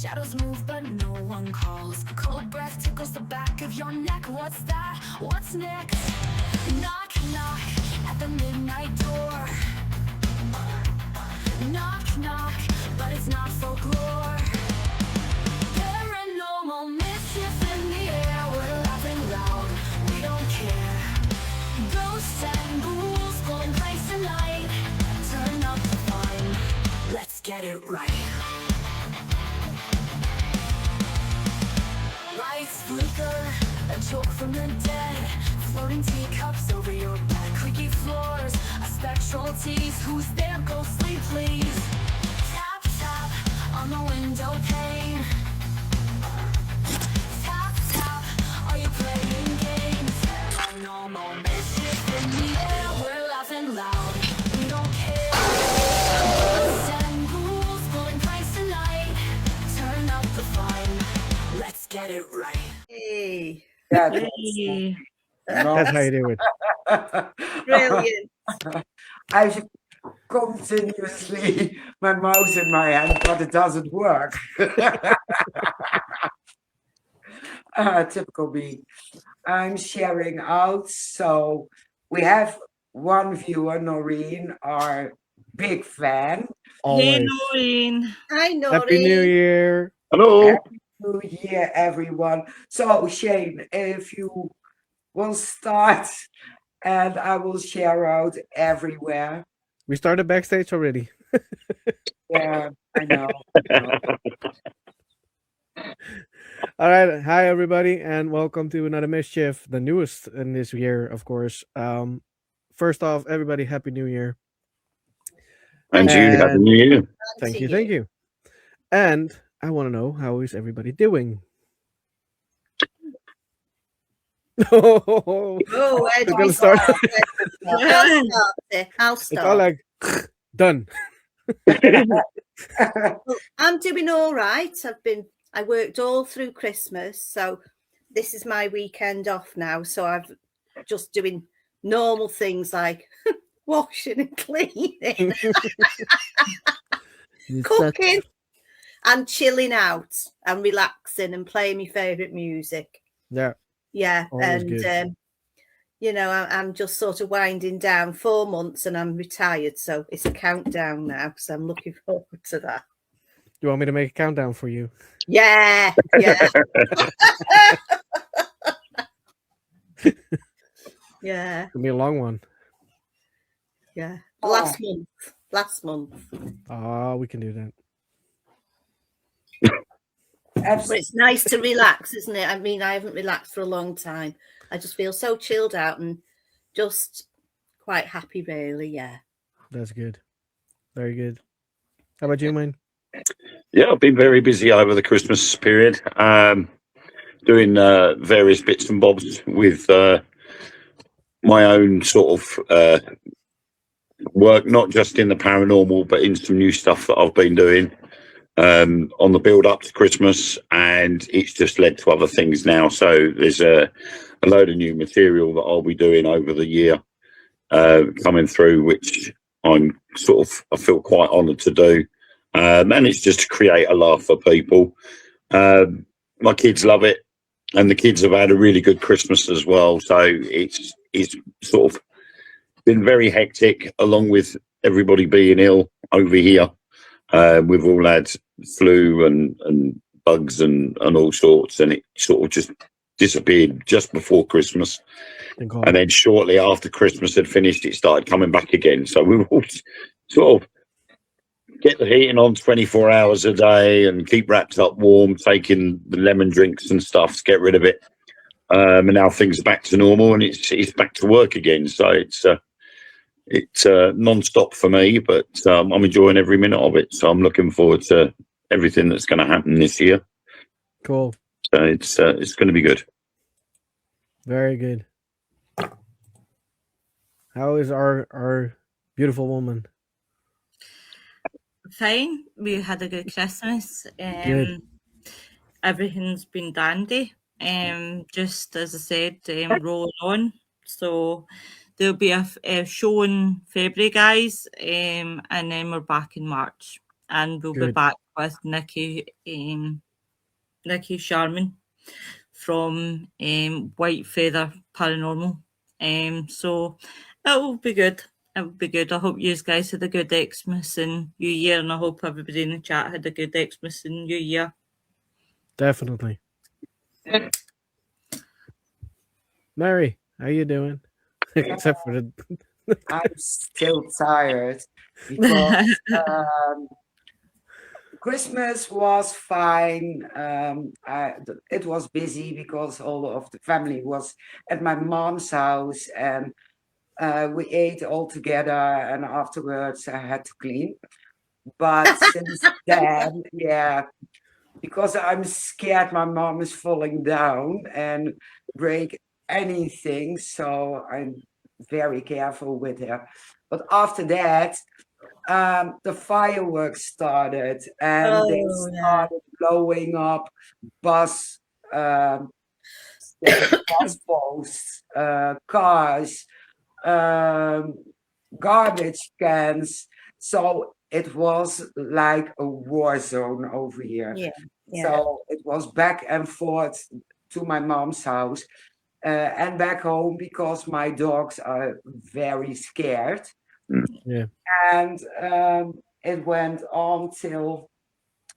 Shadows move but no one calls. Cold breath tickles the back of your neck. What's that? What's next? Knock, knock at the midnight door. Knock, knock, but it's not folklore. Paranormal mischief in the air. We're laughing loud, we don't care. Ghosts and ghouls going place tonight. Turn up the fun, let's get it right. Lights flicker, a joke from the dead. Floating teacups over your bed. Creaky floors, a spectral tease. Who's there, ghostly, please? Tap, tap on the window pane. Tap, tap, are you playing games? Paranormal mischief in the air. We're laughing loud, we don't care. Ghosts and ghouls pulling pranks tonight. Turn up the fun, let's get it right. Hey, Hey. That's how you do it. brilliant. I continuously my mouse in my hand, but it doesn't work. Typical me. I'm sharing out, so we have one viewer, Noreen, our big fan. Hey, Always. Noreen. Hi, Noreen. Happy New Year. Hello. Happy New Year, everyone. So, Shane, if you will start, and I will share out everywhere. We started backstage already. Yeah, I know. All right. Hi, everybody, and welcome to another Mischief, the newest in this year, of course. First off, everybody, Happy New Year. And you, Happy And- New Year. Thank you. And I want to know, how is everybody doing? Oh, where do We're gonna we start. I'll It's all start. like done. I'm doing all right. I worked all through Christmas, so this is my weekend off now. So I've just doing normal things like washing and cleaning, cooking, and chilling out and relaxing and playing my favourite music. Yeah. Yeah, Always and good. you know, I'm just sort of winding down 4 months, and I'm retired, so it's a countdown now. So I'm looking forward to that. You want me to make a countdown for you? Yeah. Yeah, It'll be a long one. yeah. Oh. Last month. We can do that. But it's nice to relax, isn't it? I mean, I haven't relaxed for a long time. I just feel so chilled out and just quite happy, really. Yeah. That's good. Very good. How about you, man? Yeah, I've been very busy over the Christmas period, doing various bits and bobs with my own sort of work, not just in the paranormal, but in some new stuff that I've been doing on the build up to Christmas, and it's just led to other things now. So there's a load of new material that I'll be doing over the year coming through, which I feel quite honoured to do. And it's just to create a laugh for people. My kids love it, and the kids have had a really good Christmas as well. So it's sort of been very hectic, along with everybody being ill over here. We've all had flu and bugs and all sorts, and it sort of just disappeared just before Christmas. And then shortly after Christmas had finished, it started coming back again. So we all sort of get the heating on 24 hours a day and keep wrapped up warm, taking the lemon drinks and stuff to get rid of it. And now things are back to normal, and it's back to work again. So it's non-stop for me, but I'm enjoying every minute of it. So I'm looking forward to everything that's going to happen this year. Cool. So it's going to be good. Very good. How is our beautiful woman? Fine. We had a good Christmas. Good. Everything's been dandy. Just as I said, rolling on. So there'll be a show in February, guys, and then we're back in March. and we'll be Good. back with Nikki Sharman from White Feather Paranormal. So it will be good. It will be good. I hope you guys had a good Xmas and New Year, and I hope everybody in the chat had a good Xmas and New Year. Definitely. Mary, how you doing? Except for the I'm still tired because Christmas was fine. It was busy because all of the family was at my mom's house, and we ate all together, and afterwards I had to clean. But since then, yeah, because I'm scared my mom is falling down and break anything, so I'm very careful with her. But after that, the fireworks started, and they Oh, yeah. started blowing up bus, bus posts, cars, garbage cans. So it was like a war zone over here. Yeah. Yeah. So it was back and forth to my mom's house and back home because my dogs are very scared. yeah. And it went on till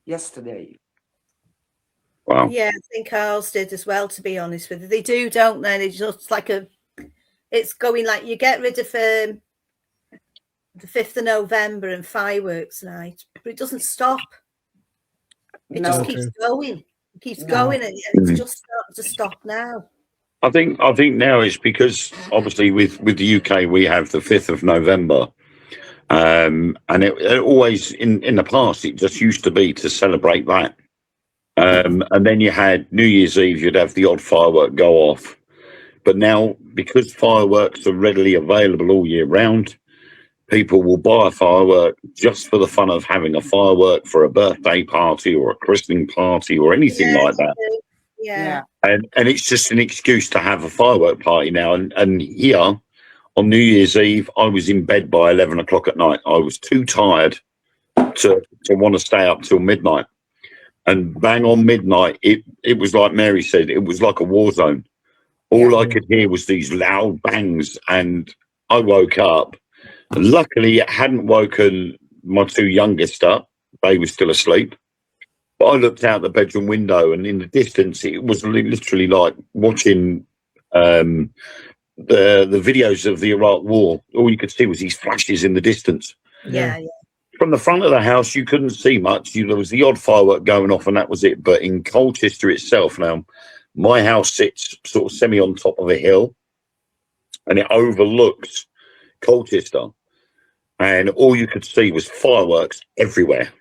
yesterday. Wow. Yeah, I think ours did as well, to be honest with you. They do, don't they? They just like it's going like you get rid of the 5th of November and fireworks night, but it doesn't stop. It No, just Okay. keeps going. It keeps No. going, and it's just starting to stop now. I think now it's because obviously with the UK we have the 5th of November, and it always in the past it just used to be to celebrate that, and then you had New Year's Eve, you'd have the odd firework go off, but now because fireworks are readily available all year round, people will buy a firework just for the fun of having a firework for a birthday party or a christening party or anything like that. Yeah. yeah, And it's just an excuse to have a firework party now. And here on New Year's Eve, I was in bed by 11 o'clock at night. I was too tired to want to stay up till midnight. And bang on midnight, it was like Mary said, it was like a war zone. All I could hear was these loud bangs, and I woke up. Luckily, it hadn't woken my two youngest up. They were still asleep. But I looked out the bedroom window, and in the distance, it was literally like watching the videos of the Iraq War. All you could see was these flashes in the distance. Yeah. From the front of the house, you couldn't see much. There was the odd firework going off, and that was it. But in Colchester itself, now, my house sits sort of semi on top of a hill, and it overlooks Colchester. And all you could see was fireworks everywhere.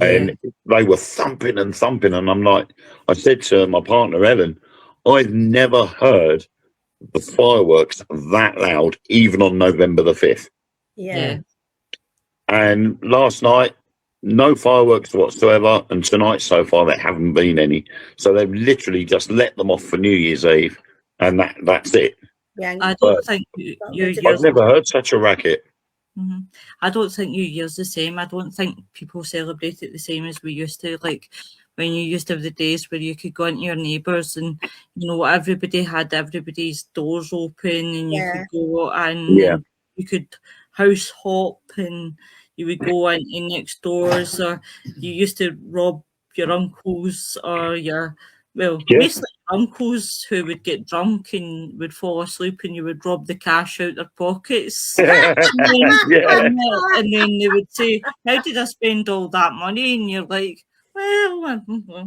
And they were thumping and thumping. And I'm like, I said to my partner, Ellen, I've never heard the fireworks that loud, even on November the 5th. Yeah. And last night, no fireworks whatsoever. And tonight, so far, there haven't been any. So they've literally just let them off for New Year's Eve. And that's it. Yeah. I don't think I've never heard such a racket. I don't think New Year's the same. I don't think people celebrate it the same as we used to. Like when you used to have the days where you could go into your neighbours and, everybody had everybody's doors open and you could go in and you could house hop and you would go into next doors, or you used to rob your uncles or mostly uncles who would get drunk and would fall asleep, and you would rob the cash out their pockets. and then they would say, "How did I spend all that money?" And you're like, "Well,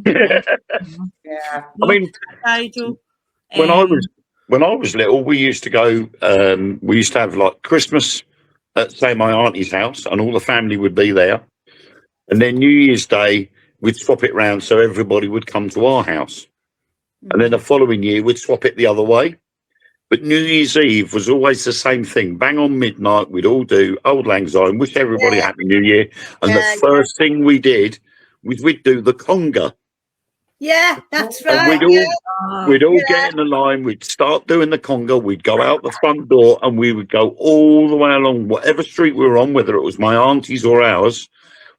yeah. I mean, when I was little, we used to go. We used to have like Christmas at, say, my auntie's house, and all the family would be there. And then New Year's Day, we'd swap it round so everybody would come to our house. And then the following year, we'd swap it the other way. But New Year's Eve was always the same thing. Bang on midnight, we'd all do Old Lang Syne, wish everybody Happy New Year. And the first thing we did was we'd do the conga. Yeah, that's right. And we'd all get in the line. We'd start doing the conga. We'd go out the front door, and we would go all the way along whatever street we were on, whether it was my auntie's or ours.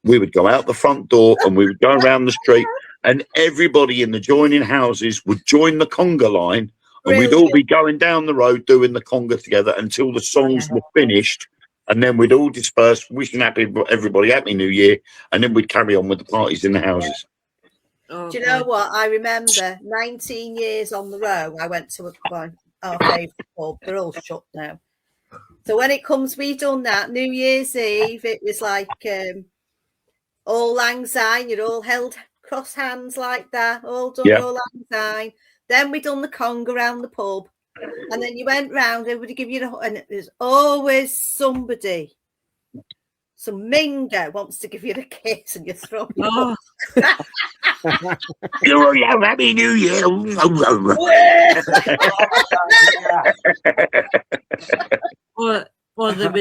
we would go out the front door and we would go around the street, and everybody in the joining houses would join the conga line, and we'd all be going down the road doing the conga together until the songs were finished, and then we'd all disperse, wishing everybody happy New Year, and then we'd carry on with the parties in the houses. Oh, Do you know God. what? I remember 19 years on the row, I went to our favourite pub. They're all shut now. So when it comes, we've done that. New Year's Eve, it was like all lang syne. You're all held cross hands like that, all done Yeah. all lang syne. Then we done the conga around the pub. And then you went round, everybody give you and it was always somebody. Some mingo wants to give you the kiss and you throw it Oh, You all have happy New Year. or there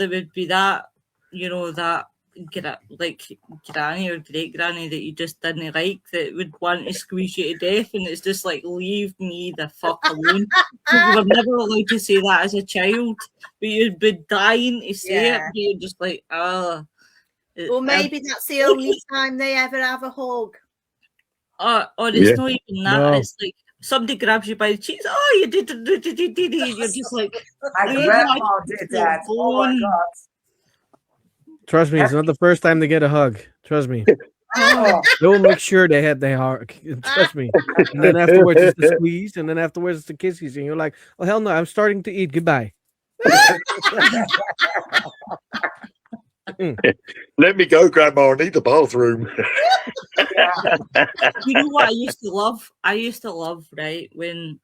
would be that, you know, that like granny or great granny that you just didn't like, that would want to squeeze you to death, and it's just like, leave me the fuck alone. You were never allowed to say that as a child, but you'd be dying to say it. But you're just like, oh. Well, maybe that's the only time they ever have a hug. Or it's Yeah. not even that. No. It's like somebody grabs you by the cheeks. Oh, you did. And you're just like, My leave grandma my did that. Oh my alone. God. Trust me, it's not the first time they get a hug. Trust me. Oh, They'll make sure they had their hug. Trust me. And then afterwards it's the squeeze, and then afterwards it's the kisses, and you're like, oh hell no, I'm starting to eat. Goodbye. Let me go, Grandma. I need the bathroom. You know what I used to love? I used to love, right, when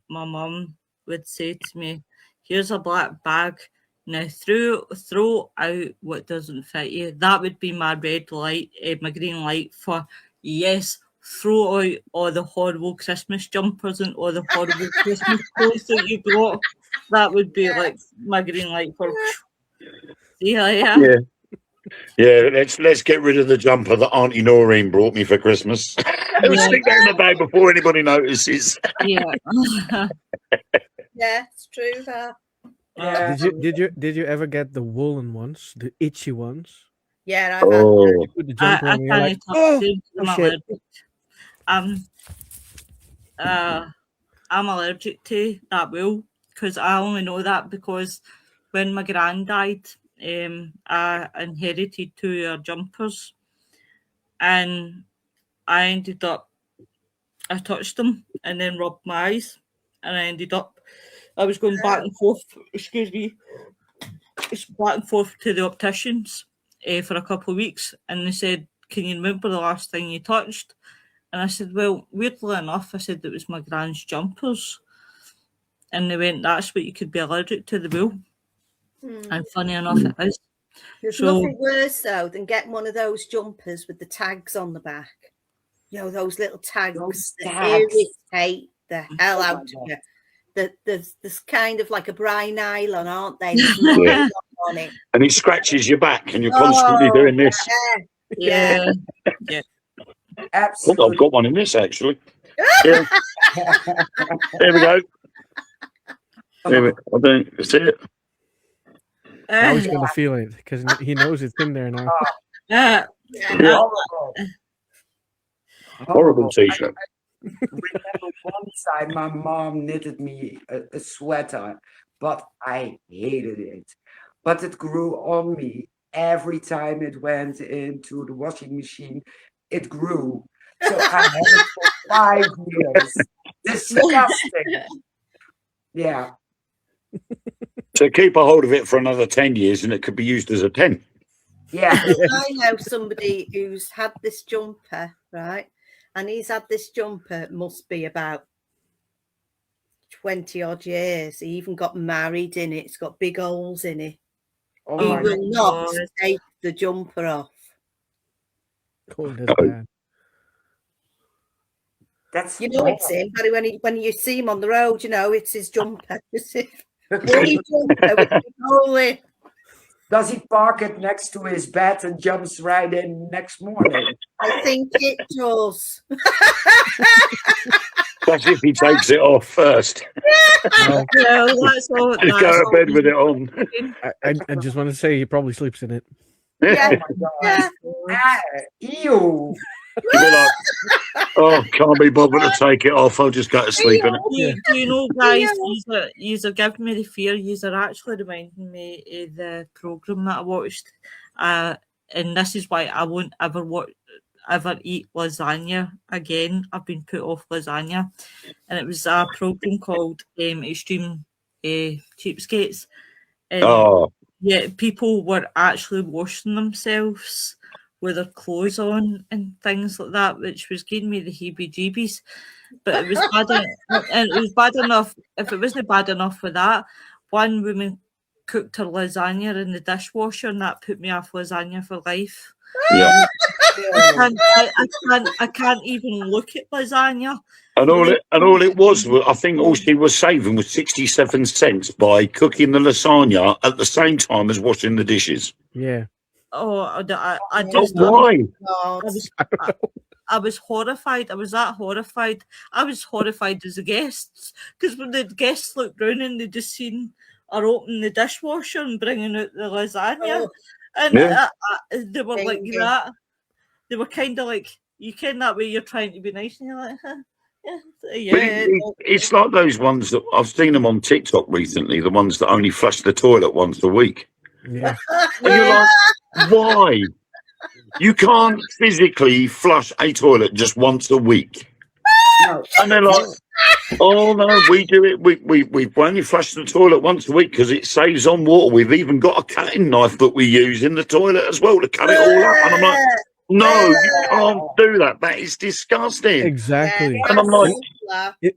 my mum would say to me, here's a black bag. Now throw out what doesn't fit you. That would be my red light, my green light for yes, throw out all the horrible Christmas jumpers and all the horrible Christmas clothes that you brought. That would be like my green light for see ya later. Yeah. Yeah, let's get rid of the jumper that Auntie Noreen brought me for Christmas. Stick that in the bag before anybody notices. Yeah. Yeah, it's true. That. yeah. Did you ever get the woolen ones, the itchy ones? Yeah, I've had. Oh, You put the I jumper on and you're can't like, touch oh, them. I'm oh, shit. allergic. I'm allergic to that wool because I only know that because when my gran died, I inherited 2 of her jumpers, and I touched them and then rubbed my eyes, and I was going back and forth, back and forth to the opticians for a couple of weeks, and they said, can you remember the last thing you touched? And I said, well, weirdly enough, I said it was my gran's jumpers. And they went, that's what you could be allergic to, the wool. And funny enough, it is. There's So- nothing worse though than getting one of those jumpers with the tags on the back. You know, those little tags Those that tags. irritate the hell out of you. There's this kind of like a brine nylon, aren't they? There's Yeah. on it. and it scratches your back, and you're constantly doing this. Yeah. Yeah. Oh, I've Absolutely. got one in this actually. Yeah. There we go. There we, I don't see it. Now he's gonna feel it because he knows it's in there now. Yeah. Horrible. Horrible T-shirt. Remember one time my mom knitted me a sweater, but I hated it. But it grew on me every time it went into the washing machine. It grew. So I had it for 5 years. Disgusting. Yeah. So keep a hold of it for another 10 years, and it could be used as a tent. Yeah. I know somebody who's had this jumper, right? And he's had this jumper, must be about 20 odd years. He even got married in it. It's got big holes in it. Oh He my will not God. take the jumper off. Oh, that's Oh. bad. That's You know it's him, but when you see him on the road, you know it's his jumper. Woolly jumper with a big hole in. Does he park it next to his bed and jumps right in next morning? I think it does. That's if he takes it off first. No, Yeah, that's all. You go to bed with it on. I just want to say he probably sleeps in it. Yeah. Oh my Yeah. God. Ah, ew. You'd be like, oh, can't be bothered to take it off. I'll just go to sleep in it. Do you know, guys, yous are giving me the fear. Yous are actually reminding me of the programme that I watched. And this is why I won't ever eat lasagna again. I've been put off lasagna. And it was a programme called Extreme Cheapskates. And Oh, yeah, people were actually washing themselves with their clothes on and things like that, which was giving me the heebie-jeebies. But it was and it was bad enough. If it wasn't bad enough for that, one woman cooked her lasagna in the dishwasher, and that put me off lasagna for life. yeah. I can't even look at lasagna. And all it was, I think all she was saving was 67 cents by cooking the lasagna at the same time as washing the dishes. Yeah. Oh, I Oh, just why? God. I was horrified. I was that horrified. I was horrified as the guests, because when the guests looked round and they just seen her opening the dishwasher and bringing out the lasagna, Oh. and Yeah. they were like Thinking. that. They were kind of like, you can that way. You're trying to be nice, and you're like, huh, But yeah. it's like those ones that I've seen them on TikTok recently, the ones that only flush the toilet once a week. Yeah. And you're like, why? You can't physically flush a toilet just once a week. No. And they're like, oh no, we do it. We only flush the toilet once a week because it saves on water. We've even got a cutting knife that we use in the toilet as well to cut it all up. And I'm like, no, you can't do that. That is disgusting. Exactly. And I'm like,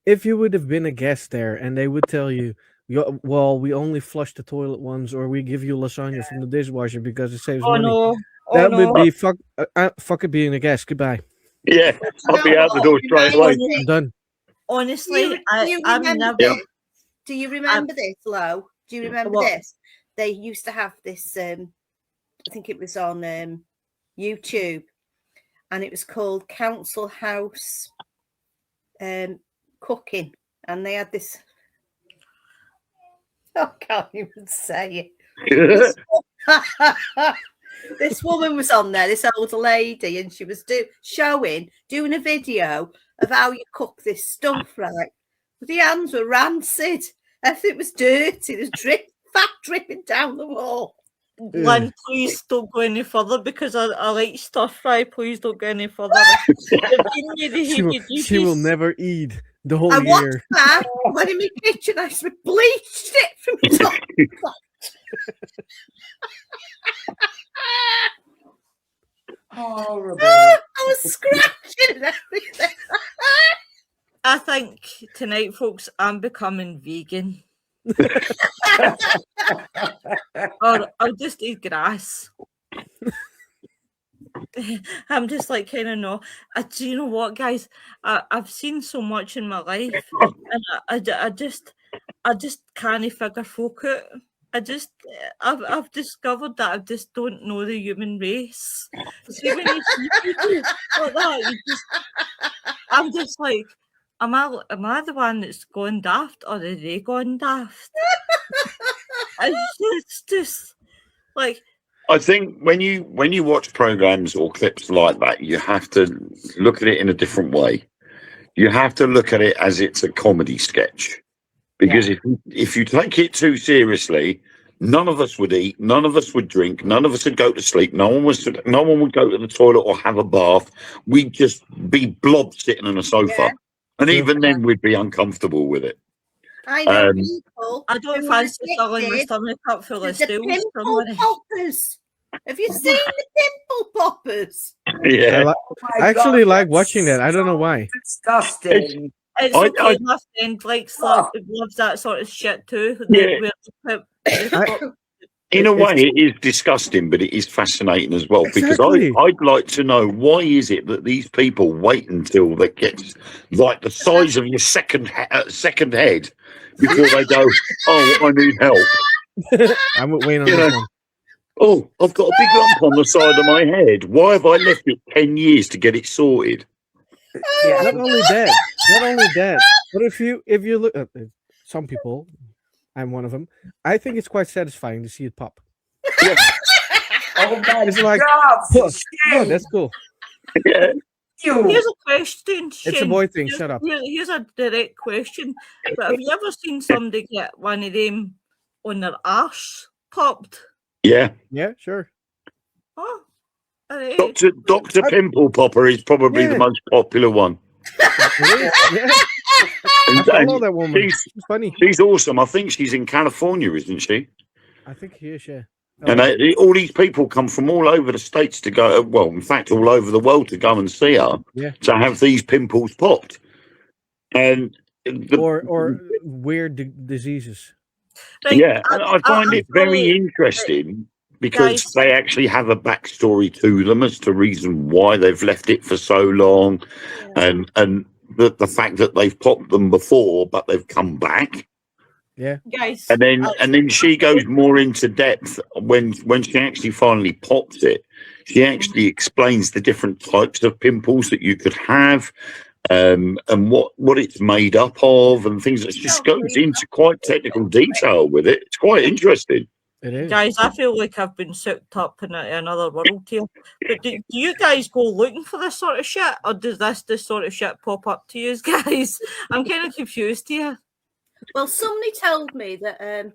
If you would have been a guest there and they would tell you, well, we only flush the toilet once, or we give you lasagna from the dishwasher because it saves Oh money. no. That Oh would no. be fuck it being a guest. Goodbye. yeah, I'll be out the door straight away. I'm done. Honestly, you I'm remember never. this? Do you remember this, Lo? Do you remember What? this? They used to have this. I think it was on YouTube, and it was called Council House Cooking, and they had this. I can't even say it. This woman was on there, this older lady, and she was doing a video of how you cook this stuff, right? But the hands were rancid. Everything was dirty. There's fat dripping down the wall. Lynn, please don't go any further, because I like stir fry. Please don't go any further. She will never eat the whole I watched year. that. I went in my kitchen. I bleached it from top to bottom. Horrible. I was scratching and everything. I think tonight, folks, I'm becoming vegan. Or I'll just eat grass. I'm just like, kind of no. Do you know what, guys? I've seen so much in my life, and I just can't figure folk out. I've discovered that I just don't know the human race. See, when you see people like that, I'm just like, am I the one that's gone daft, or are they gone daft? It's just like, I think when you watch programs or clips like that, you have to look at it in a different way. You have to look at it as it's a comedy sketch, because if you take it too seriously, none of us would eat, none of us would drink, none of us would go to sleep, no one would go to the toilet or have a bath. We'd just be blobs sitting on a sofa, and even then we'd be uncomfortable with it. I know people. I don't who fancy are filling my addicted stomach up full to of the stools. pimple poppers. Have you seen the pimple poppers? Yeah, I actually like that's watching that. I don't know why. Disgusting. It's I- okay, I- my friend loves that sort of shit too. Yeah. in a way, It's- it is disgusting, but it is fascinating as well. Because Exactly. I'd like to know, why is it that these people wait until they get like the size of your second head before they go, oh, I need help. I'm waiting on You this know, one. Oh, I've got a big lump on the side of my head. Why have I left it 10 years to get it sorted? Yeah. Not only that, but if you look at some people, I'm one of them. I think it's quite satisfying to see it pop. Oh my It's like, God! oh, Shame. that's cool. Yeah. You. Here's a question, It's a Shane. boy thing. Shut up. Here's a direct question. But have you ever seen somebody get one of them on their arse popped? Yeah. Yeah, sure. Oh, alright. Dr. Pimple Popper is probably the Yeah. most popular one. It is. Yeah. I And, follow and that woman. she's, She's funny. she's awesome. I think she's in California, isn't she? I think he is, yeah. And all these people come from all over the states to go, well, in fact, all over the world to go and see her, Yeah. to have these pimples popped. And or weird diseases. Right, yeah, and I find it very really- interesting because Guys. they actually have a backstory to them as to reason why they've left it for so long, and the fact that they've popped them before, but they've come back. Yeah. Guys, And then she goes more into depth when she actually finally pops it. She actually explains the different types of pimples that you could have, and what it's made up of, and things. It just goes into quite technical detail with it. It's quite interesting. It is. Guys, I feel like I've been sucked up in another world here. But do you guys go looking for this sort of shit, or does this sort of shit pop up to you guys? I'm kind of confused here. Well, somebody told me that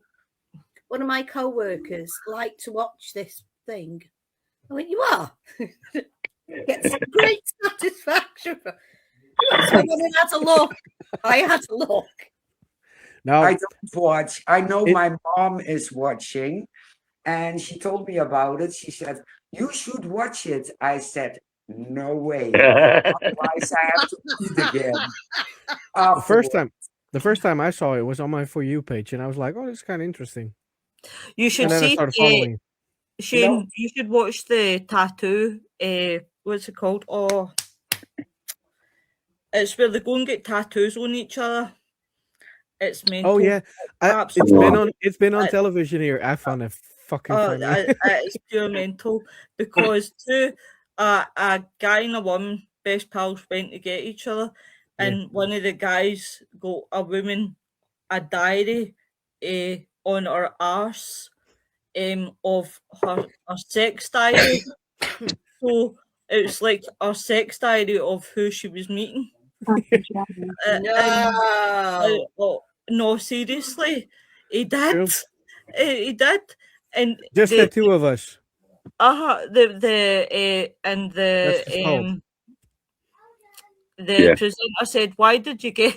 one of my co-workers liked to watch this thing. I went, you are? Get some great satisfaction from. So I went and had a look. I had a look. Now, I don't watch. I know It- my mom is watching, and she told me about it. She said, "You should watch it." I said, "No way. Otherwise, I have to eat again." the first time I saw it was on my For You page, and I was like, "Oh, this is kind of interesting." You should And then I see, started following. Shane, No. you should watch the tattoo. What's it called? Oh, it's where they go and get tattoos on each other. It's mental. Oh yeah, Absolutely. it's been on television here. I found it fucking funny. It's pure mental because a guy and a woman, best pals, went to get each other, and one of the guys got a woman a diary on her arse of her sex diary. So it's like a sex diary of who she was meeting. No, seriously, he did. True. He did, and Just the two of us. the That's what's called. the presenter said, "Why did you get?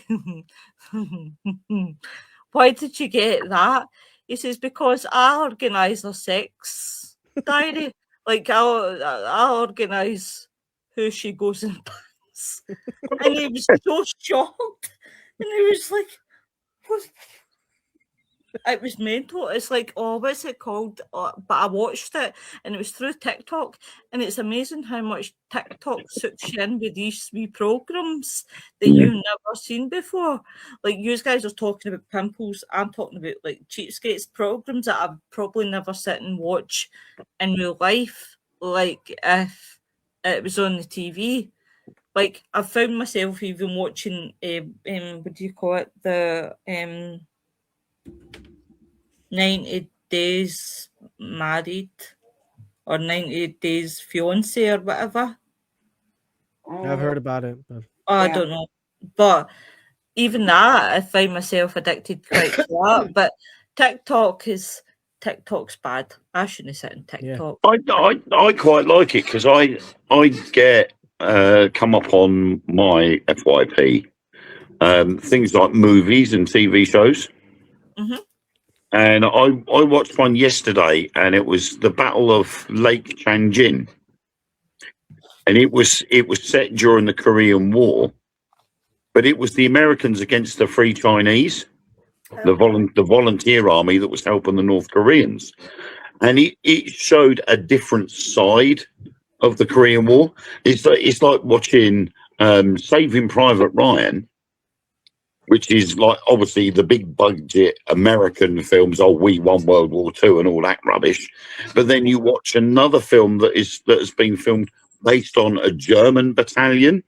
Why did you get that?" He says, "Because I organise a sex diary. Like I organise who she goes in pants." And he was so shocked, and he was like, "What?" It was mental. It's like, oh, what's it called? But I watched it, and it was through TikTok, and it's amazing how much TikTok sucks you in with these wee programs that you've never seen before. Like, you guys are talking about pimples. I'm talking about like cheapskates programs that I've probably never sit and watch in real life. Like if it was on the TV. Like I found myself even watching what do you call it? The 90 Days Married or 90 Days Fiance or whatever. I've heard about it. But... I don't know. But even that, I find myself addicted quite to that. But TikTok's bad. I shouldn't sit on TikTok. I quite like it because I get come up on my FYP things like movies and TV shows. Mm-hmm. And I watched one yesterday, and it was the Battle of Lake Changjin, and it was set during the Korean War, but it was the Americans against the Free Chinese, the volunteer army that was helping the North Koreans, and it showed a different side of the Korean War. It's like watching Saving Private Ryan, which is like obviously the big budget American films. Oh, we won World War II and all that rubbish. But then you watch another film that has been filmed based on a German battalion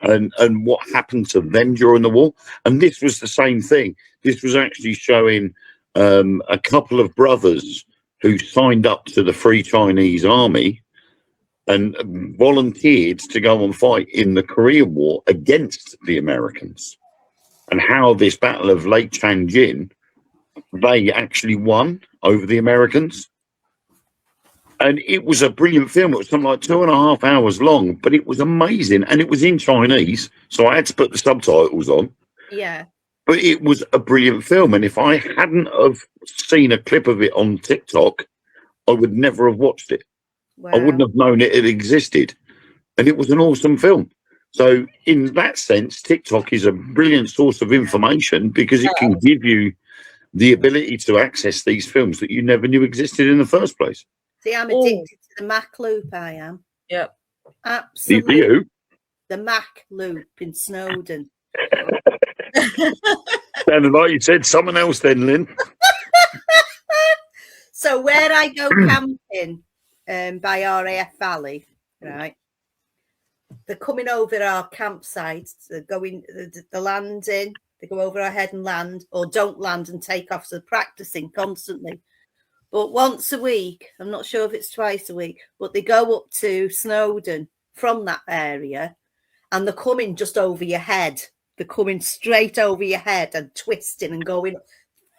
and what happened to them during the war. And this was the same thing. This was actually showing a couple of brothers who signed up to the Free Chinese Army and volunteered to go and fight in the Korean War against the Americans, and how this battle of Lake Changjin, they actually won over the Americans. And it was a brilliant film. It was something like 2.5 hours long, but it was amazing. And it was in Chinese, so I had to put the subtitles on. Yeah. But it was a brilliant film. And if I hadn't have seen a clip of it on TikTok, I would never have watched it. Wow. I wouldn't have known it existed. And it was an awesome film. So in that sense, TikTok is a brilliant source of information because it can give you the ability to access these films that you never knew existed in the first place. See, I'm addicted to the Mac loop, I am. Yep. Absolutely. You? The Mac loop in Snowdon. Sounded like you said someone else then, Lynn. So where I go camping by RAF Valley, right? They're coming over our campsites. They're going, the landing. They go over our head and land, or don't land and take off. So they're practicing constantly. But once a week, I'm not sure if it's twice a week, but they go up to Snowdon from that area, and they're coming just over your head. They're coming straight over your head and twisting and going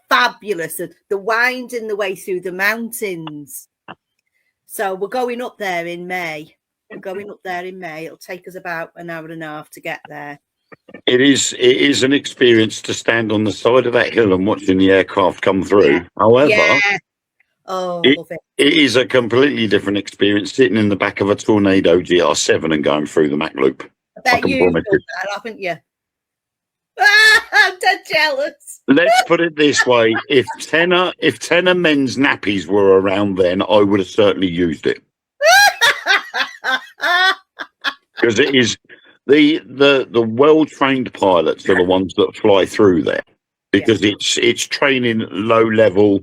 fabulous. And they're winding the way through the mountains. So we're going up there in May. It'll take us about an hour and a half to get there. It is an experience to stand on the side of that hill and watching the aircraft come through. Yeah. However, Yeah. Oh, love it. It is a completely different experience sitting in the back of a Tornado GR7 and going through the Mac loop. I bet you've done that, haven't you? I'm dead jealous. Let's put it this way: if tenor men's nappies were around then, I would have certainly used it, because it is the well trained pilots are the ones that fly through there, because it's training low level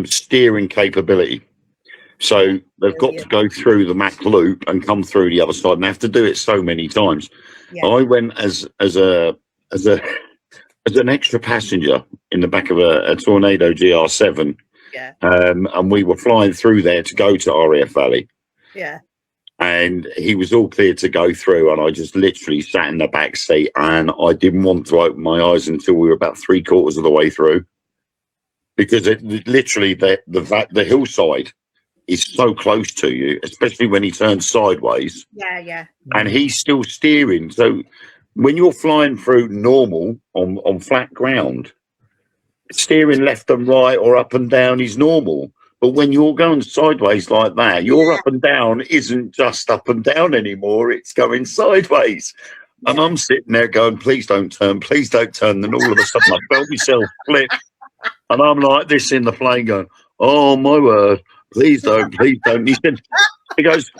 steering capability. So they've got to go through the Mac loop and come through the other side, and they have to do it so many times. Yeah. I went as an extra passenger in the back of a Tornado GR7, and we were flying through there to go to RAF Valley. Yeah. And he was all clear to go through, and I just literally sat in the back seat, and I didn't want to open my eyes until we were about 3/4 of the way through, because it literally the hillside is so close to you, especially when he turns sideways. Yeah. And he's still steering. So when you're flying through normal on flat ground, steering left and right or up and down is normal. But when you're going sideways like that, your up and down isn't just up and down anymore. It's going sideways. Yeah. And I'm sitting there going, please don't turn. Then all of a sudden I felt myself flip. And I'm like this in the plane going, oh, my word, please don't. And he goes,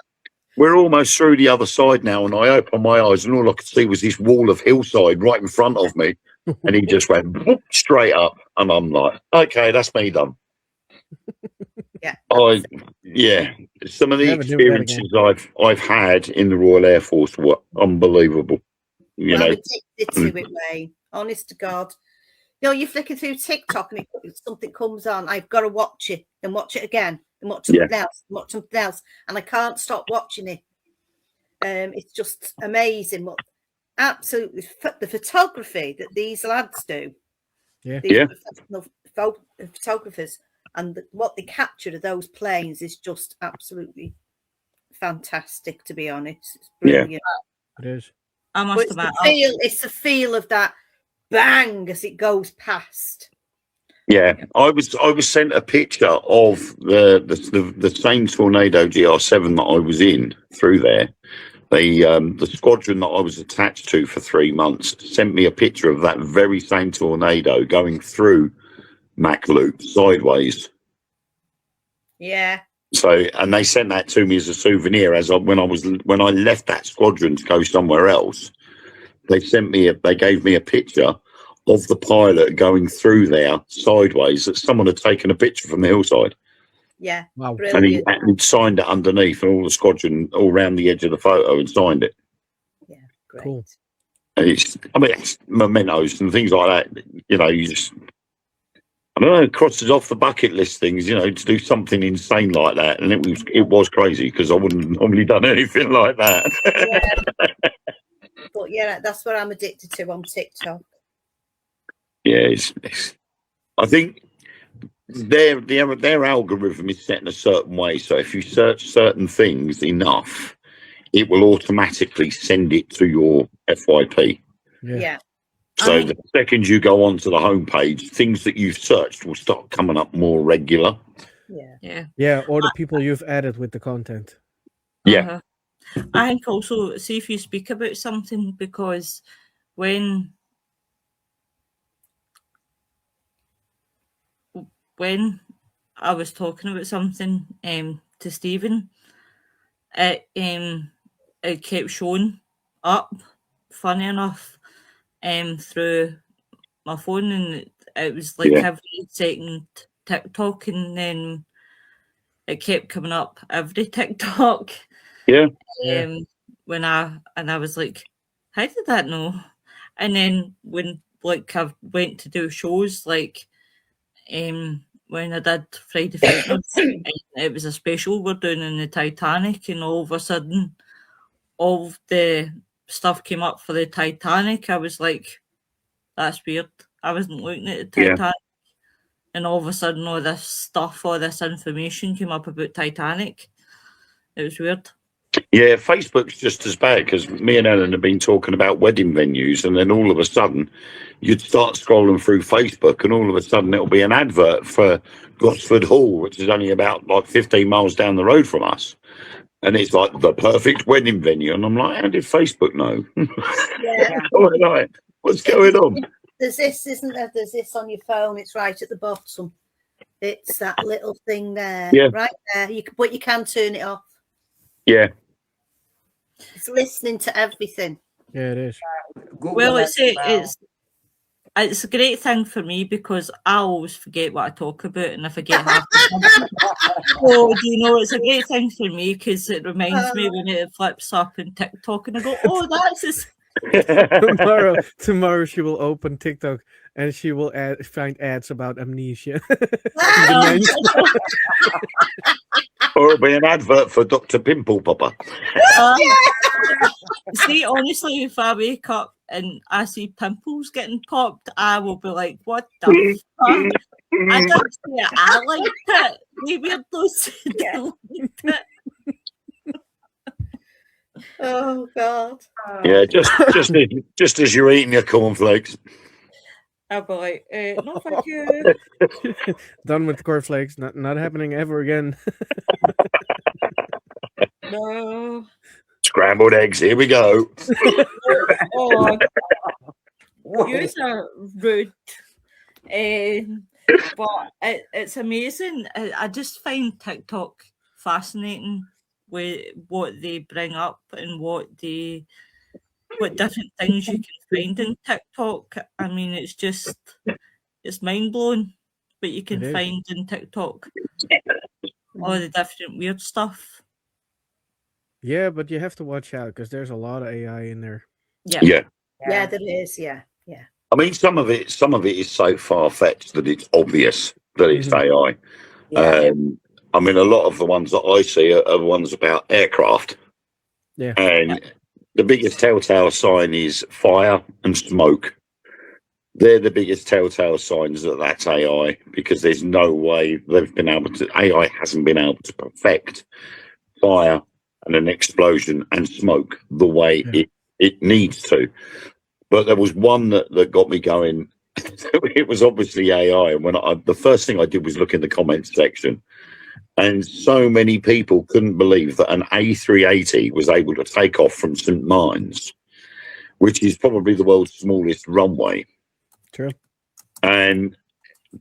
we're almost through the other side now. And I opened my eyes and all I could see was this wall of hillside right in front of me. And he just went straight up. And I'm like, okay, that's me done. Some of the experiences I've had in the Royal Air Force were unbelievable. I'm addicted to it, Wayne. Honest to God. You're flicking through TikTok and something comes on. I've got to watch it and watch it again and watch something else, and I can't stop watching it. It's just amazing what absolutely the photography that these lads do. These professional photographers, and what they capture of those planes is just absolutely fantastic, to be honest. It's brilliant. Yeah, it is. It's the feel of that bang as it goes past. Yeah, I was sent a picture of the same Tornado GR7 that I was in through there. The squadron that I was attached to for 3 months sent me a picture of that very same Tornado going through Mac Loop sideways. Yeah. So, and they sent that to me as a souvenir when I left that squadron to go somewhere else. They gave me a picture of the pilot going through there sideways that someone had taken a picture from the hillside. Yeah. Wow. Brilliant. And he'd signed it underneath, and all the squadron all around the edge of the photo and signed it. Yeah, great. Cool. And it's mementos and things like that. I don't know, crosses off the bucket list things, you know, to do something insane like that. And it was crazy because I wouldn't have normally done anything like that. Yeah. But yeah, that's what I'm addicted to on TikTok. Yeah, I think their algorithm is set in a certain way. So if you search certain things enough, it will automatically send it to your FYP. Yeah. So the second you go onto the homepage, things that you've searched will start coming up more regular. Yeah. Or the people you've added with the content. Yeah. I think also, see if you speak about something, because when I was talking about something to Stephen, it kept showing up, funny enough, through my phone, and it was like every second TikTok, and then it kept coming up every TikTok. Yeah. When I was like, how did that know? And then when like I went to do shows, like when I did Friday Frighteners, it was a special we're doing in the Titanic, and all of a sudden all of the stuff came up for the Titanic. I was like, that's weird. I wasn't looking at the Titanic, and all of a sudden all this stuff, all this information came up about Titanic. It was weird. Yeah, Facebook's just as bad, because me and Ellen have been talking about wedding venues, and then all of a sudden you'd start scrolling through Facebook, and all of a sudden it'll be an advert for Gosford Hall, which is only about like 15 miles down the road from us. And it's like the perfect wedding venue. And I'm like, how did Facebook know? Yeah. What's going on? There's this, isn't there? There's this on your phone. It's right at the bottom. It's that little thing there. Yeah. Right there. But you can turn it off. Yeah. It's listening to everything. Yeah, it is. Well, it's a great thing for me, because I always forget what I talk about, and I forget half the time. So, you know, it's a great thing for me, because it reminds me when it flips up in TikTok, and I go, oh, that's just... Tomorrow she will open TikTok and she will find ads about amnesia. Or it'll be an advert for Dr. Pimple Popper. See, honestly, if I wake up and I see pimples getting popped, I will be like, what the fuck? I don't say it, I liked it. Maybe I don't say I liked it. Oh God! Yeah, just as you're eating your cornflakes. I'll be like, no, thank you. Done with cornflakes. Not happening ever again. No. Scrambled eggs. Here we go. Oh, you're rude. But it's amazing. I just find TikTok fascinating with what they bring up and what different things you can find in TikTok. I mean, it's mind blowing what you can find in TikTok. All the different weird stuff. Yeah, but you have to watch out, because there's a lot of AI in there. Yeah, there is. Yeah. I mean, some of it is so far fetched that it's obvious that it's AI. I mean, a lot of the ones that I see are ones about aircraft. Yeah. And the biggest telltale sign is fire and smoke. They're the biggest telltale signs that that's AI, because there's no way AI hasn't been able to perfect fire and an explosion and smoke the way it needs to. But there was one that got me going. It was obviously AI. And the first thing I did was look in the comments section. And so many people couldn't believe that an A380 was able to take off from St. Mines, which is probably the world's smallest runway. True. And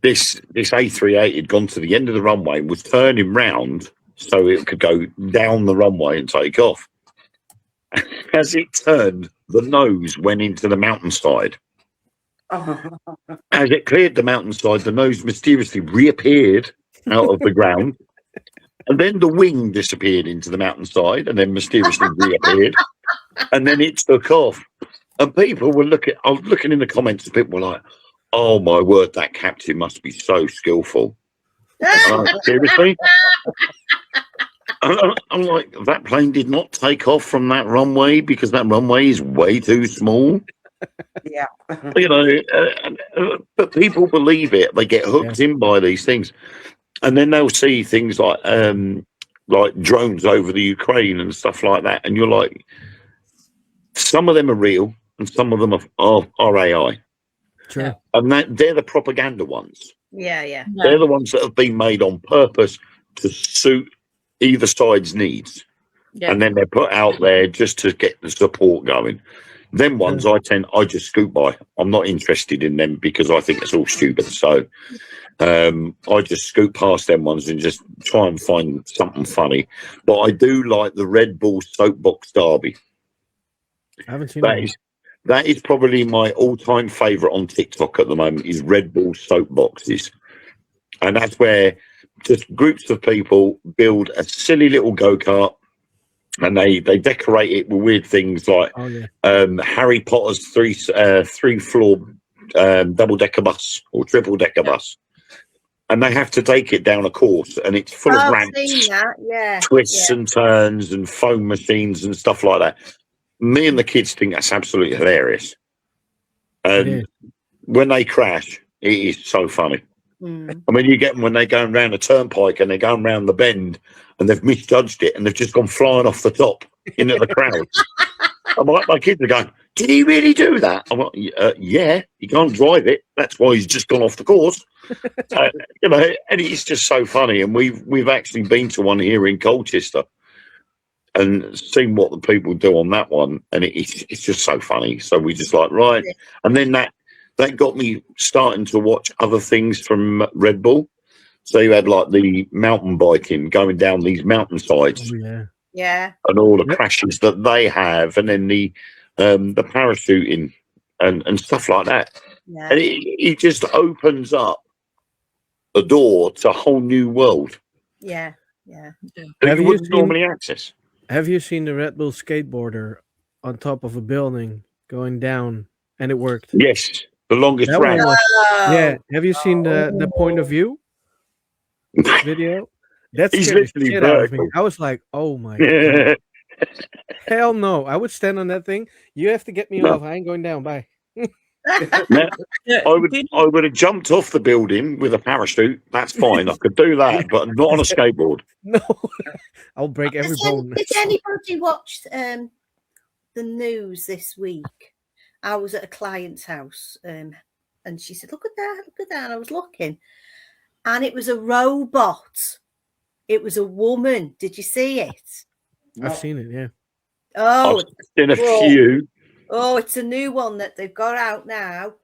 this A380 had gone to the end of the runway and was turning round so it could go down the runway and take off. As it turned, the nose went into the mountainside. As it cleared the mountainside, the nose mysteriously reappeared out of the ground. And then the wing disappeared into the mountainside and then mysteriously reappeared. And then it took off. And people were I was looking in the comments, and people were like, Oh my word, that captain must be so skillful. Seriously? I'm like, that plane did not take off from that runway because that runway is way too small. Yeah. You know, but people believe it. They get hooked in by these things, and then they'll see things like drones over the Ukraine and stuff like that, and you're like, some of them are real and some of them are AI, Sure. and they're the propaganda ones. Yeah. They're the ones that have been made on purpose to suit either side's needs. Yeah. And then they're put out there just to get the support going. Them ones I just scoot by. I'm not interested in them because I think it's all stupid. So I just scoot past them ones and just try and find something funny. But I do like the Red Bull Soapbox Derby. I haven't seen That is probably my all-time favourite on TikTok at the moment is Red Bull Soapboxes. And that's where just groups of people build a silly little go-kart and they decorate it with weird things like Harry Potter's three-floor double-decker bus or triple-decker bus. And they have to take it down a course and it's full of ramps, twists and turns and foam machines and stuff like that. Me and the kids think that's absolutely hilarious. And when they crash, it is so funny. I mean, you get them when they're going around a turnpike and they're going around the bend and they've misjudged it and they've just gone flying off the top into the crowd. My kids are going, did he really do that? I'm like, yeah, he can't drive it. That's why he's just gone off the course. You know, and it's just so funny. And we've actually been to one here in Colchester and seen what the people do on that one. And it's just so funny. So we just like, right. And then that got me starting to watch other things from Red Bull. So you had like the mountain biking going down these mountainsides. Yeah. And all the crashes that they have, and then the parachuting and stuff like that. Yeah. And it just opens up the door to a whole new world. Yeah. That you wouldn't normally access. Have you seen the Red Bull skateboarder on top of a building going down and it worked? Yes. The longest ramp. Have you seen the point of view video? That's He's scared the literally shit out of me. vertical. I was like, oh my god. Hell no. I would stand on that thing. You have to get me off. I ain't going down. Bye. I would have jumped off the building with a parachute. That's fine. I could do that, but not on a skateboard. No. I'll break every bone. Did anybody watch the news this week? I was at a client's house and she said, look at that. And I was looking and it was a robot. It was a woman. Did you see it? I've seen it, yeah. Oh, I've seen a few. Oh, it's a new one that they've got out now.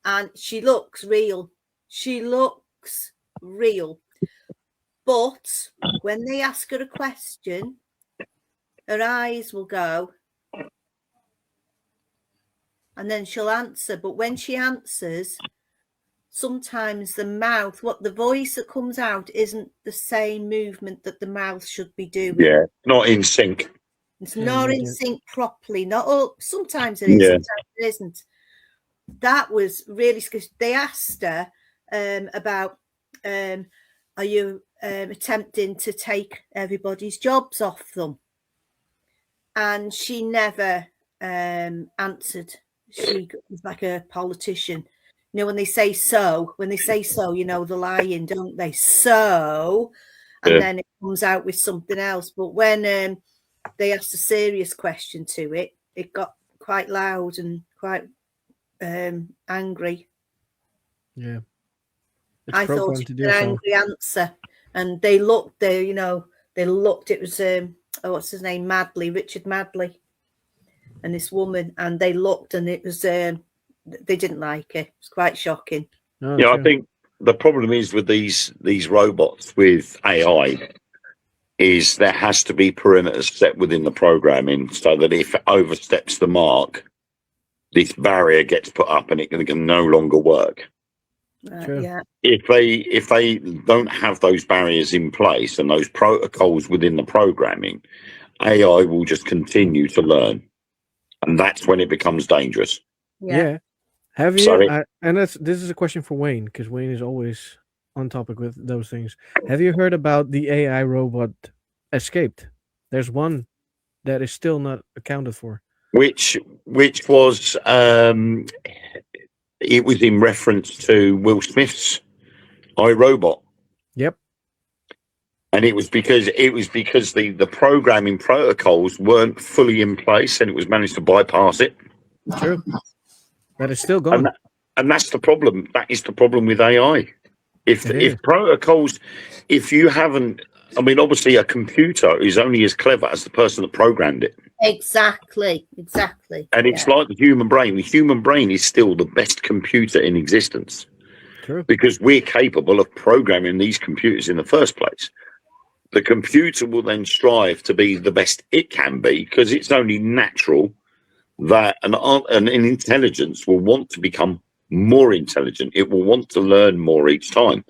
And she looks real. But when they ask her a question, her eyes will go. And then she'll answer. But when she answers, sometimes the voice that comes out isn't the same movement that the mouth should be doing. Yeah, not in sync. It's not in sync properly. Not all. Sometimes it is, sometimes it isn't. That was really scary. They asked her about, are you attempting to take everybody's jobs off them? And she never answered. She was like a politician. You know, when they say so, you know, they're lying, don't they? So, and then it comes out with something else. But when they asked a serious question to it, it got quite loud and quite angry. Yeah. I thought it was an angry answer. And they looked, it was, what's his name? Richard Madley. And this woman, and they looked and it was, they didn't like it. It's quite shocking. Oh, I think the problem is with these robots with AI is there has to be perimeters set within the programming so that if it oversteps the mark, this barrier gets put up and it can no longer work. Yeah. If they don't have those barriers in place and those protocols within the programming, AI will just continue to learn, and that's when it becomes dangerous. Yeah. Have you? Sorry. And this is a question for Wayne, because Wayne is always on topic with those things. Have you heard about the AI robot Escaped? There's one that is still not accounted for. Which was it was in reference to Will Smith's iRobot. Yep. And it was because the programming protocols weren't fully in place, and it was managed to bypass it. True. That is still gone. And that's the problem. That is the problem with AI. If protocols, if you haven't, I mean, obviously a computer is only as clever as the person that programmed it. Exactly. And it's like the human brain. The human brain is still the best computer in existence. True. Because we're capable of programming these computers in the first place. The computer will then strive to be the best it can be, because it's only natural that an intelligence will want to become more intelligent. It will want to learn more each time.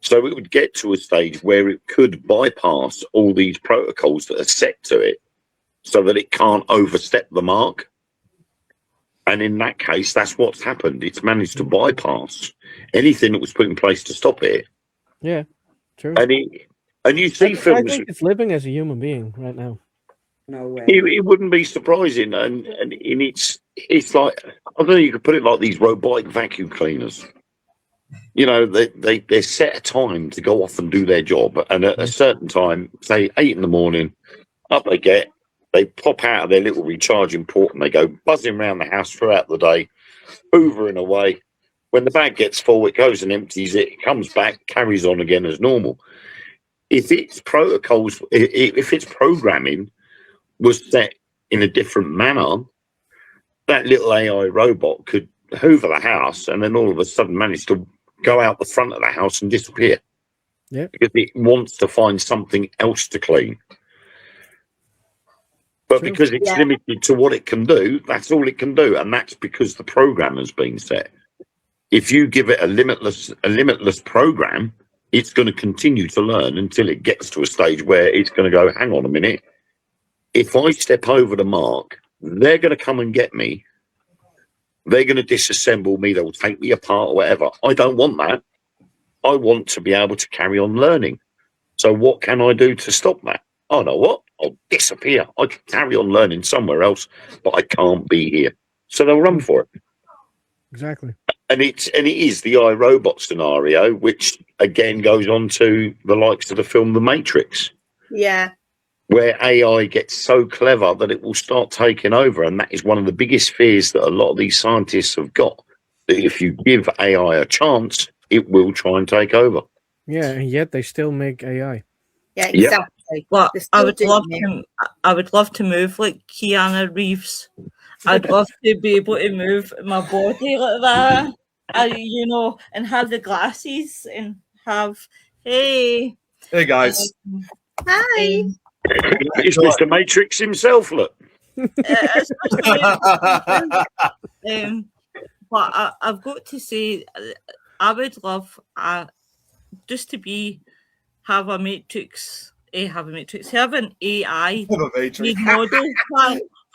So it would get to a stage where it could bypass all these protocols that are set to it, so that it can't overstep the mark. And in that case, that's what's happened. It's managed to bypass anything that was put in place to stop it. Yeah, true. And you see films. I think it's living as a human being right now. No way. It wouldn't be surprising, and it's like, I don't know, you could put it like these robotic vacuum cleaners. You know, they're set a time to go off and do their job, and at a certain time, say 8 a.m, up they get. They pop out of their little recharging port and they go buzzing around the house throughout the day, hoovering away. When the bag gets full, it goes and empties it. It comes back, carries on again as normal. If its protocols, if its programming was set in a different manner, that little AI robot could hoover the house and then all of a sudden manage to go out the front of the house and disappear. Yeah. Because it wants to find something else to clean. But True. because it's limited to what it can do, that's all it can do. And that's because the program has been set. If you give it a limitless program, it's going to continue to learn until it gets to a stage where it's going to go, hang on a minute. If I step over the mark, they're going to come and get me. They're going to disassemble me. They'll take me apart or whatever. I don't want that. I want to be able to carry on learning. So what can I do to stop that? I know what. I'll disappear. I can carry on learning somewhere else, but I can't be here. So they'll run for it. Exactly. And it is the iRobot scenario, which again goes on to the likes of the film The Matrix. Yeah. Where AI gets so clever that it will start taking over. And that is one of the biggest fears that a lot of these scientists have got, that if you give AI a chance, it will try and take over. Yeah, and yet they still make AI. Yeah, exactly. Well, They're I still would doing love it. I would love to move like Keanu Reeves. I'd love to be able to move my body like that, and have the glasses and have, hey guys. Hi. It's Mr. Matrix himself, look. But I've got to say, I would love just to have an AI made model.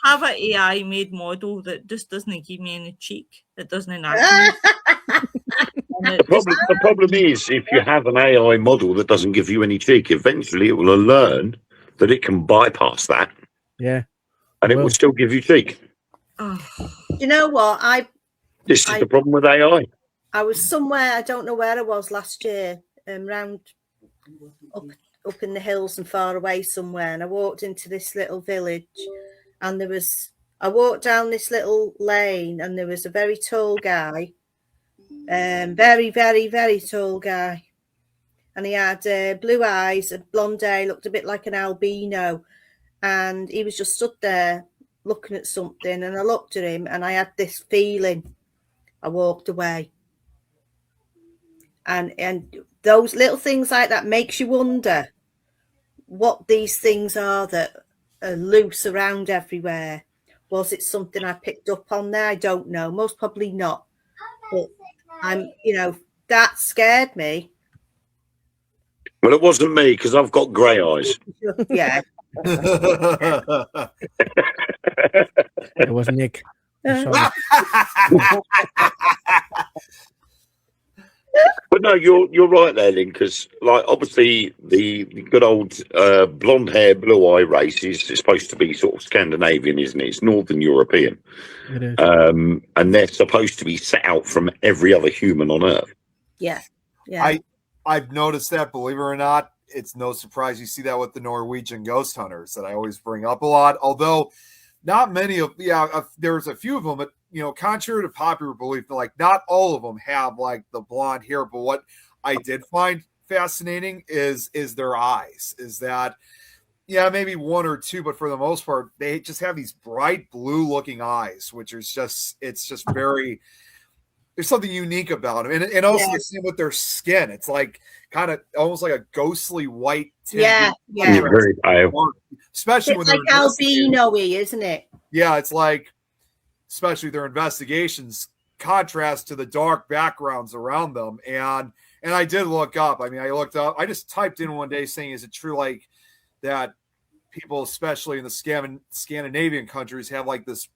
Have an AI made model that just doesn't give me any cheek, that doesn't nag me. The problem is, if you have an AI model that doesn't give you any cheek, eventually it will learn that it can bypass that. Yeah. And it will still give you cheek. Do you know what? This is the problem with AI. I was somewhere, I don't know where I was last year, round up in the hills and far away somewhere, and I walked into this little village, and I walked down this little lane, and there was a very tall guy, very, very, very tall guy, and he had blue eyes, a blonde hair, looked a bit like an albino, and he was just stood there looking at something, and I looked at him, and I had this feeling. I walked away. And those little things like that makes you wonder what these things are that are loose around everywhere. Was it something I picked up on there? I don't know. Most probably not. But that scared me. Well, it wasn't me, because I've got grey eyes. Yeah. It was Nick. Sorry. But no, you're right there, Lynn, because like obviously the good old blonde hair, blue eye race is supposed to be sort of Scandinavian, isn't it? It's Northern European, It is. and they're supposed to be set out from every other human on Earth. Yeah. Yeah. I've noticed that, believe it or not. It's no surprise you see that with the Norwegian ghost hunters that I always bring up a lot. Although not many of, there's a few of them, but contrary to popular belief, like not all of them have like the blonde hair. But what I did find fascinating is their eyes. Is that maybe one or two, but for the most part, they just have these bright blue looking eyes, which is it's just very. There's something unique about them, and also the same with their skin. It's like kind of almost like a ghostly white tint. Yeah. Very pale. Especially It's when like they're albino-y, isn't it? Yeah, it's like, especially their investigations contrast to the dark backgrounds around them. And I did look up. I mean, I just typed in one day saying, is it true like that people, especially in the Scandinavian countries, have like this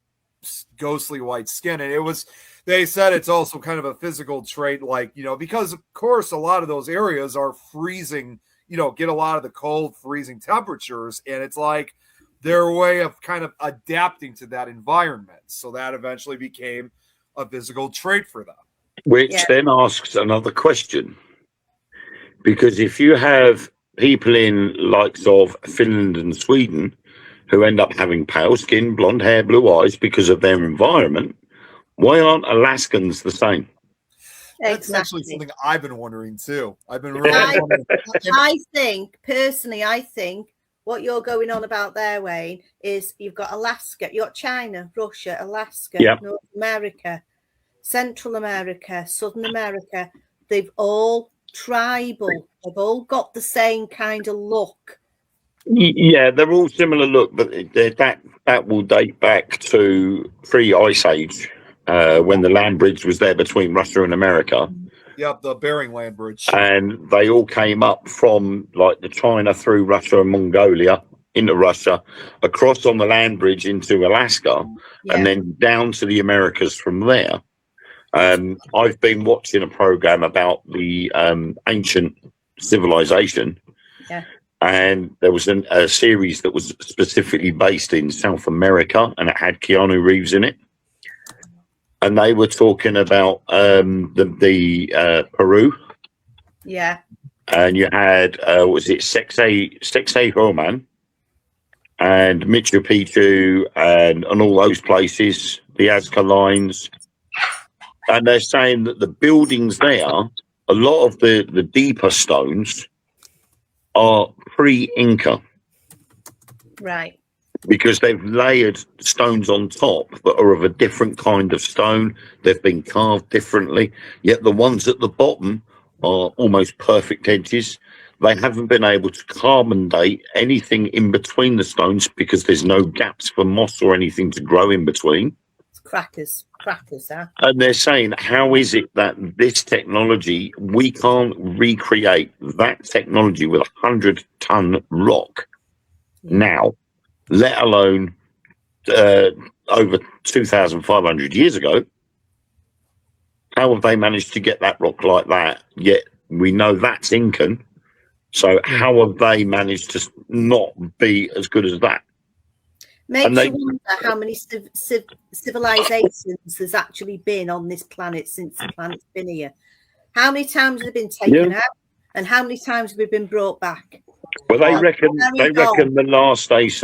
ghostly white skin? And they said it's also kind of a physical trait, like, because of course a lot of those areas are freezing, get a lot of the cold freezing temperatures. And it's like their way of kind of adapting to that environment. So that eventually became a physical trait for them. Which then asks another question. Because if you have people in likes of Finland and Sweden who end up having pale skin, blonde hair, blue eyes because of their environment, why aren't Alaskans the same? That's actually something I've been wondering too. I've been really wondering. I think what you're going on about there, Wayne, is you've got Alaska, you've got China, Russia, Alaska, North America, Central America, Southern America. They've all tribal. They've all got the same kind of look. Yeah, they're all similar look, but that will date back to pre-Ice Age, when the land bridge was there between Russia and America. Yep, the Bering Land Bridge. And they all came up from like the China through Russia and Mongolia into Russia, across on the land bridge into Alaska, and then down to the Americas from there. I've been watching a program about the ancient civilization. Yeah. And there was a series that was specifically based in South America, and it had Keanu Reeves in it. And they were talking about the Peru. Yeah. And you had Sexay and Machu Picchu and all those places, the Azca lines. And they're saying that the buildings there, a lot of the deeper stones are pre-Inca. Right. Because they've layered stones on top that are of a different kind of stone. They've been carved differently. Yet the ones at the bottom are almost perfect edges. They haven't been able to carbon date anything in between the stones because there's no gaps for moss or anything to grow in between. It's crackers, huh? And they're saying, how is it that this technology, we can't recreate that technology with 100-ton rock now, let alone over 2,500 years ago? How have they managed to get that rock like that? Yet we know that's Incan. So how have they managed to not be as good as that? Makes you wonder how many civilizations there's actually been on this planet since the planet's been here. How many times have they been taken out, and how many times have we been brought back? Well, they reckon the last ice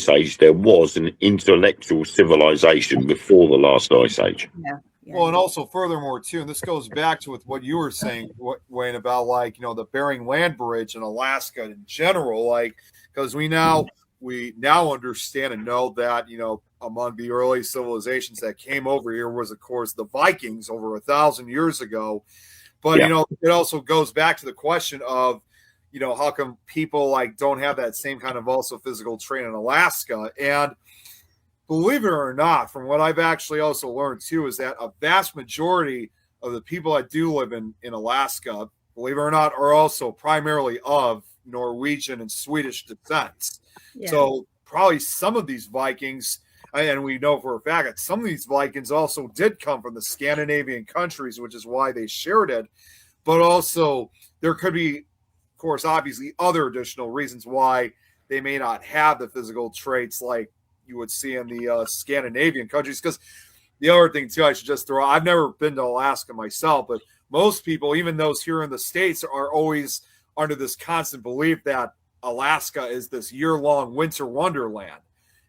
age there was an intellectual civilization before the last ice age. Yeah. Well, and also furthermore too, and this goes back to with what you were saying, Wayne, about like the Bering Land Bridge and Alaska in general, like because we now understand and know that among the early civilizations that came over here was of course the Vikings over 1,000 years ago, but it also goes back to the question of how come people like don't have that same kind of also physical trait in Alaska. And believe it or not, from what I've actually also learned too, is that a vast majority of the people that do live in Alaska, believe it or not, are also primarily of Norwegian and Swedish descent. Yeah. So probably some of these Vikings, and we know for a fact that some of these Vikings also did come from the Scandinavian countries, which is why they shared it. But also, there could be, of course, obviously other additional reasons why they may not have the physical traits like you would see in the Scandinavian countries. Because the other thing, too, I should just throw out, I've never been to Alaska myself, but most people, even those here in the States, are always under this constant belief that Alaska is this year-long winter wonderland.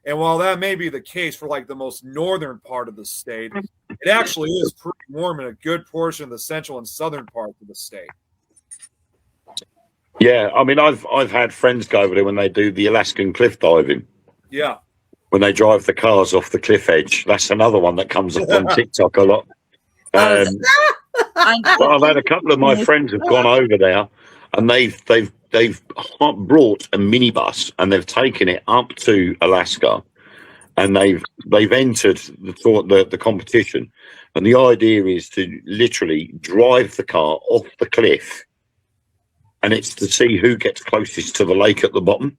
And while that may be the case for like the most northern part of the state, it actually is pretty warm in a good portion of the central and southern parts of the state. Yeah, I mean, I've had friends go over there when they do the Alaskan cliff diving. Yeah. When they drive the cars off the cliff edge. That's another one that comes up on TikTok a lot. But I've had a couple of my friends have gone over there, and they've brought a minibus and they've taken it up to Alaska, and they've entered the competition, and the idea is to literally drive the car off the cliff, and it's to see who gets closest to the lake at the bottom.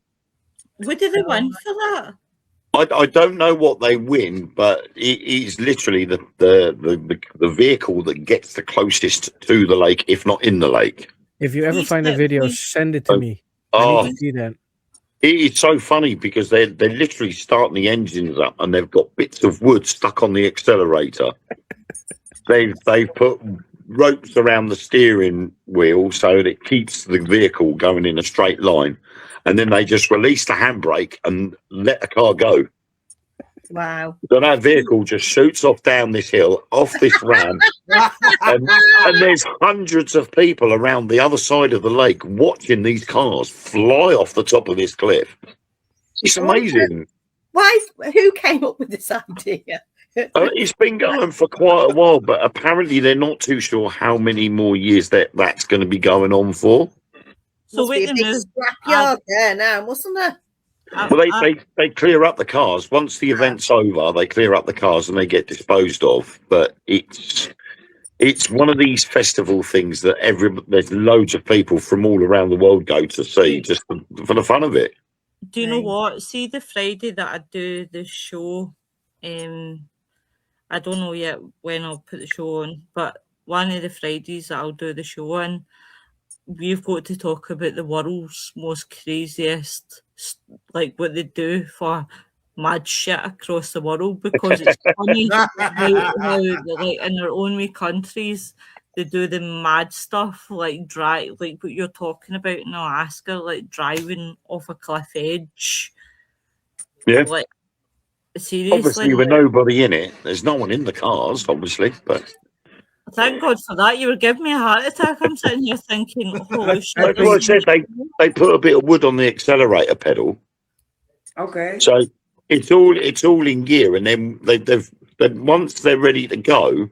What do they win for that? I don't know what they win, but it is literally the vehicle that gets the closest to the lake, if not in the lake. If you ever find a video, send it to me. I need to see that. It is so funny because they're literally starting the engines up and they've got bits of wood stuck on the accelerator. They've put ropes around the steering wheel so that it keeps the vehicle going in a straight line. And then they just release the handbrake and let the car go. Wow. So that vehicle just shoots off down this hill, off this ramp, and there's hundreds of people around the other side of the lake watching these cars fly off the top of this cliff. It's amazing. Why? Who came up with this idea? It's been going for quite a while, but apparently they're not too sure how many more years that's going to be going on for. So Must be a big scrapyard there now, mustn't there? Well, they clear up the cars once the event's over. They clear up the cars and they get disposed of. But it's one of these festival things that there's loads of people from all around the world go to see just for the fun of it. Do you know what? See, the Friday that I do the show, I don't know yet when I'll put the show on, but one of the Fridays that I'll do the show on, we've got to talk about the world's most craziest, like what they do for mad shit across the world, because it's funny how like in their own wee countries they do the mad stuff, like like what you're talking about in Alaska, like driving off a cliff edge. Yeah. Like seriously. Obviously, with nobody in it, there's no one in the cars, obviously, but. Thank God for that. You were giving me a heart attack. I'm sitting here thinking, holy shit. Like I said, they put a bit of wood on the accelerator pedal. Okay. So it's all in gear, and then they've once they're ready to go,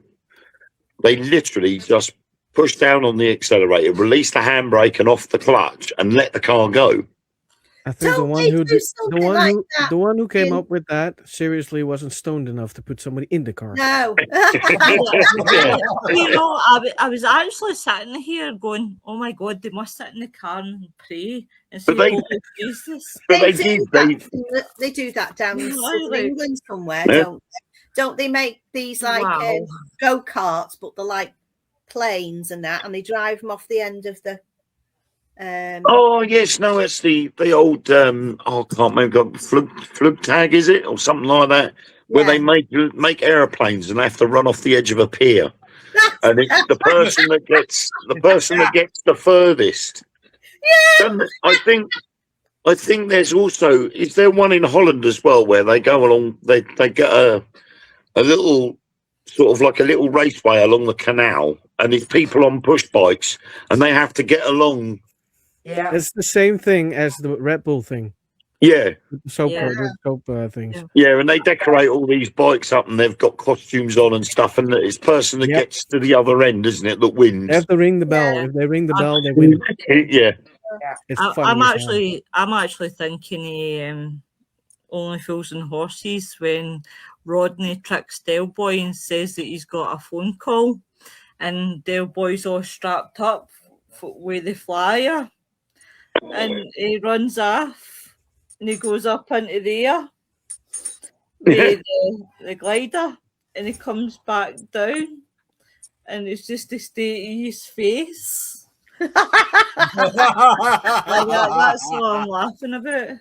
they literally just push down on the accelerator, release the handbrake and off the clutch, and let the car go. I think Don't they do something like that the one who came up with that seriously wasn't stoned enough to put somebody in the car. No. You know, I was actually sitting here going, oh my God, they must sit in the car and pray and say, But they- oh, Jesus. They do that down in southern England somewhere, don't they? Make these like go-karts, but they're like planes and that, and they drive them off the end of the Oh yes, no, it's the old I can't remember, flug tag, is it, or something like that, where they make airplanes and they have to run off the edge of a pier, and it's the person that gets the furthest. Yeah. And I think there's also, is there one in Holland as well where they go along, they get a little sort of like a little raceway along the canal, and there's people on push bikes and they have to get along. Yeah, It's the same thing as the Red Bull thing. Yeah. The soap things. Yeah, and they decorate all these bikes up and they've got costumes on and stuff, and it's the person that gets to the other end, isn't it, that wins. They have to ring the bell. If they ring the bell, they win. Yeah. It's I'm actually thinking Only Fools and Horses when Rodney tricks Del Boy and says that he's got a phone call, and Del Boy's all strapped up with the flyer, and he runs off and he goes up into the air. the glider, and he comes back down, and it's just the state of his face. Like that's what I'm laughing about.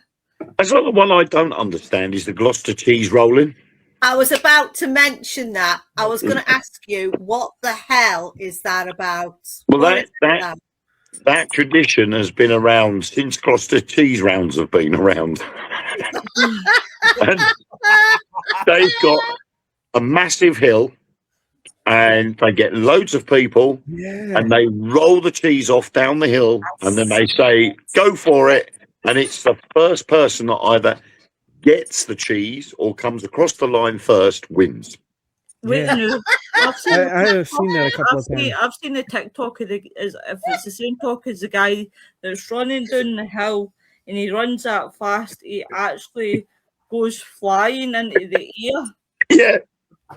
That's not the one I don't understand. Is the Gloucester cheese rolling? I was about to mention that. I was going to ask you, what the hell is that about? Well, What is that tradition has been around since Gloucester cheese rounds have been around. And they've got a massive hill, and they get loads of people, and they roll the cheese off down the hill, and then they say, "Go for it!" And it's the first person that either gets the cheese or comes across the line first wins. Wait, Yeah. no, I've seen I have seen that a couple of times. I've seen the TikTok of if it's the same talk as the guy that's running down the hill and he runs that fast, he actually goes flying into the air. Yeah.